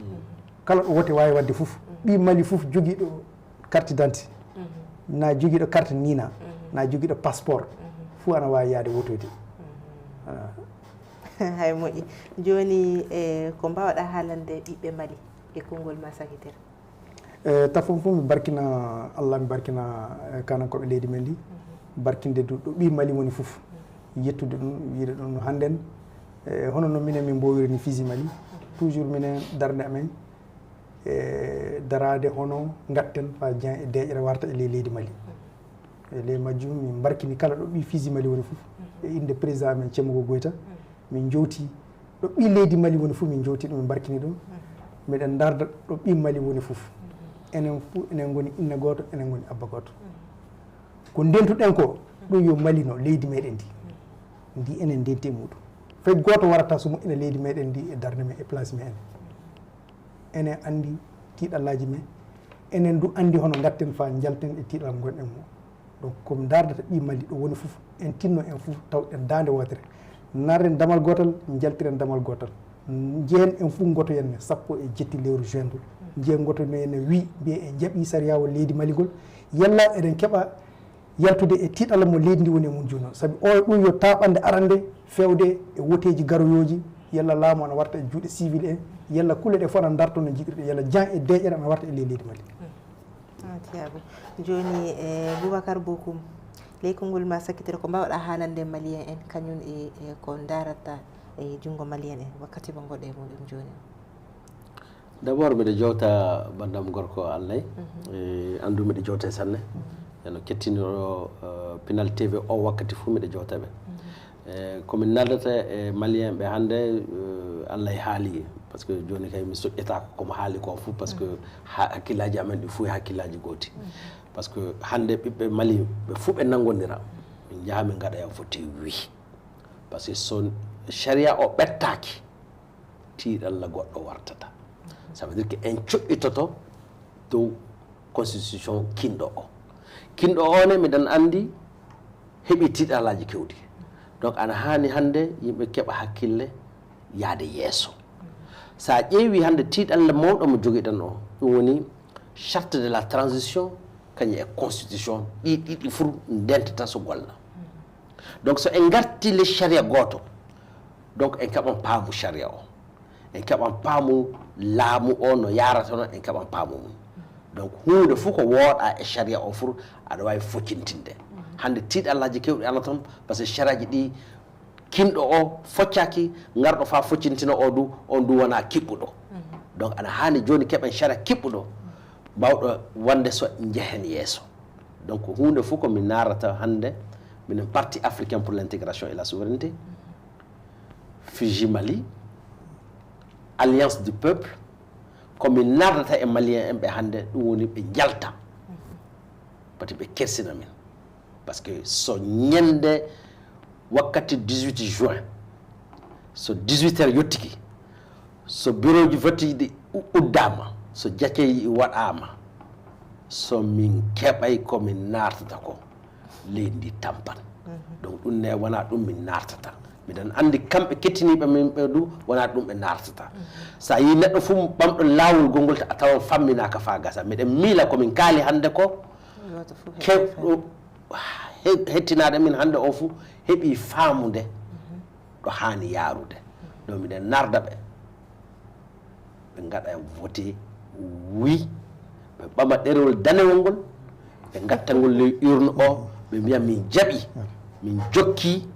kala ɗo wote wawi wadde fof ɓi Mali fof joguiɗo carte d'identité na joguiɗo carte nina na joguiɗo passeport fou ana wawi yaade wotoyde hay moƴƴi joni ko mbawɗa haalande ɓiɓɓe Mali e konngol ma Sakitere tafon fof mi barkina Allah mi barkina kanankoɓe leydi men ndi barkinde ɗo ɓi Mali woni fof yettude ɗum wiide ɗum hannden hono no minen min mbowiri ni Fiji Mali toujours minen darde amen darade hono gatten fa Dieng e deƴere warta e ley leydi Mali e ley majjum min barkini kala ɗo ɓi Fiji Mali woni fof e inde président men Cemmogo Goyta min jowti ɗo ɓi leydi Mali woni fof min jowti ɗum min barkini ɗum miɗen darda ɗo ɓi Mali woni fof enen fof enen goni inna goto enen goni abba goto ko ndentuɗen ko ɗum yo Mali no leydi meɗen ndi enen ndenti e muɗum fay goto warata so moƴƴina leydi meɗen ndi e darde men e place men enen andi tiiɗallaji men enen du andi hono gatten fa jalten e tiiɗal gonɗen mo donc komi dardata ɓi Mali ɗo woni fof en tinno en fof tawɗen dande wotere narren damal gotal jaltiren damal gotal jeen en fof goto henne sappo e jetti lewru juin ɗo jeen goto no henne wi mbiye en jaaɓi sariyawo leydi Maligol yalla eɗen keeɓa yaltude e tiiɗalla mo leydi ndi woni e mum joni o saabi o ɗum yo taɓande arande fewde e woteji garoyoji yalla laamu ana warta e juuɗe civil en yalla kulle ɗe fof ana darto no jiɗirɗe yalla jan e deƴere ana warta e ley leydi Mali tiyago joni Boubacar Bokoum leykongol ma Sakitere ko mbawɗa haalande malien en kañum e ko darata e jungo malien en wakkati mo goɗe muɗum joni d' abord mbiɗa jewta bandam gorko Allah andu mbiɗa jewta sanne eno kettiniɗo Pinal TV o wakkati fuu mbiɗa jewtaɓe komin naldata e malien ɓe hannde Allah haali par ce que joni kay mi soƴƴata komo haali ko fuu par ce que hakkillaji amen ɗi fuu e hakkillaji gooti par ce que hannde ɓiɓɓe Mali ɓe fuu ɓe nangodira min jaha min gaɗa e foti wi par ce que so sharia o ɓettaki tiiɗalla goɗɗo wartata ça veut dire que en coƴƴitoto dow constitution kinɗo o ne miɗen andi heeɓi tiiɗalaji kewɗi donc ana hani hannde yimɓe keɓa hakkille yaade yeeso sa ƴeewi hannde tiiɗalla mawɗo mo joguiɗen o ɗum woni charte de la transition kañum e constitution ɗiɗi fuu ndentata so golla donc so en garti le sharia goto donc en keɓan paamu sharia o en keɓan paamu laamu o no yarata noon en keɓan paamu mum donc hunde fof ko wooɗa e sharia o fof aɗa wawi foccintinde hande tiiɗallaji kewɗi ala toon par ce que shariaji ɗi kinɗo o foccaki garɗo fa foccintino on du wona kiɓɓuɗo donc ana hani joni keɓen sharia kiɓɓuɗo mbawɗo wonde so jehen yeeso donc hunde fof komin narata hande minen parti africain pour l' intégration et la souveraineté Fiji Mali alliance du peuple komin nardata e malien en ɓe hannde ɗum woni ɓe jalta pati ɓe kersina min par ce que so ñande wakkati 18 juin so 18 heures yettiki so bureau ji vote ɗi uddama so jackeji waɗama so min keɓay komin nartata ko leydi ndi tampan donc ɗum ne wona ɗum min nartata miɗen andi kamɓe kettiniɓe min ɓe du wona ɗum ɓe nartata sa yi neɗɗo fuu ɓamɗo lawol gongol a tawan famminaka fa gasa miɗen miila komin kaali hande ko kewɗo hettinaɗe min hande o fuu heeɓi faamude ɗo hani yarude ɗo miɗen narda ɓe ɓe gaɗa voté wi ɓe ɓama ɗerewol danewol ngol ɓe gattangol ley urne o ɓe mbiya min jaaɓi min jokki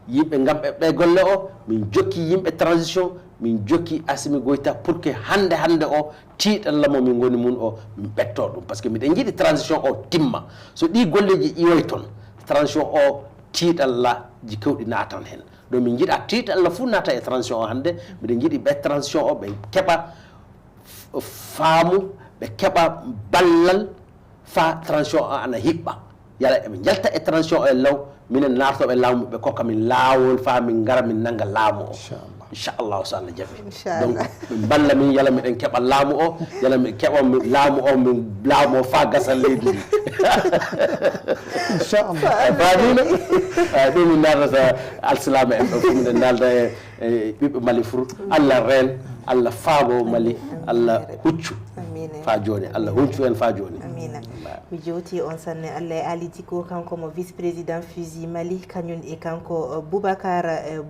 yimɓe gamɓe ɓe golle o min jokki yimɓe transition min jokki Assimi Goïta pour que hande o tiiɗalla mo min goni mun o min ɓetto ɗum par ce que miɗen jiiɗi transition o timma so ɗi golleji ƴiwoy toon transition o tiiɗallaji kewɗi natan hen ɗo min jiiɗa tiiɗalla fuu nata e transition o hande miɗen jiiɗi ɓe transition o ɓe keɓa faamu ɓe keɓa ballal fa transition o ana hiɓɓa yala eɓe jalta e transition o e law minen nartoɓe laamu ɓe kokka min laawol fa min gara min nanga laamu o inchallahu so Allah jaaɓi donc min balla min yala miɗen keɓa laamu o yala mi keɓa laamu o min laamu o fa gasa leydi ndi inchallah famino ɗum min nardata alsilama en ɗo fof miɗen nalda ɓiɓɓe Mali fur Allah reen Allah faabo Mali Allah huccu fa joni Allah huccu en fa joni amina mi jowti on sanne Allah e Ali Dicko kanko mo vice président FUSI Mali kañum e kanko Boubacar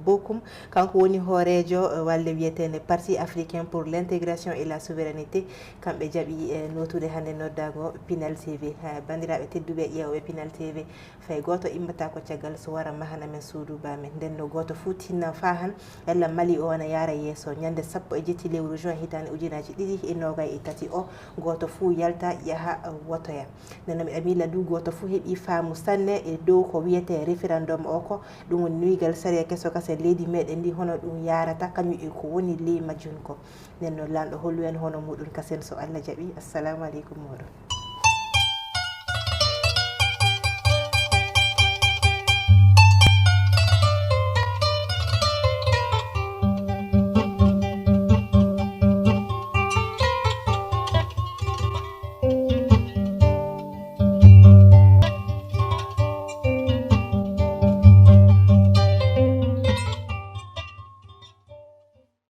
Bokoum kanko woni hoorejo walle wiyetene parti africain pour l'intégration et la souveraineté kamɓe jaaɓi notude hande noddago Pinel TV bandiraɓe tedduɓe ƴewɓe Pinel TV fay goto immata ko caggal so wara mahana men suudu bamen nden no goto fu tinna fa han ella Mali o wana yaara yeeso ñande 17 lewru juin hitande ujunaji 2023 o goto fu yalta yaha wotoya nena mi amila du goto fu heɓi faamu sanne e dow ko wiyete référendum o ko ɗum woni nuygal sariya kesso kase leydi meɗen ndi hono ɗum yarata kañum e ko woni ley majjum ko nden noon lanɗo hollu en hono muɗum kasen so Allah jaaɓi assalamu aleykum moɗon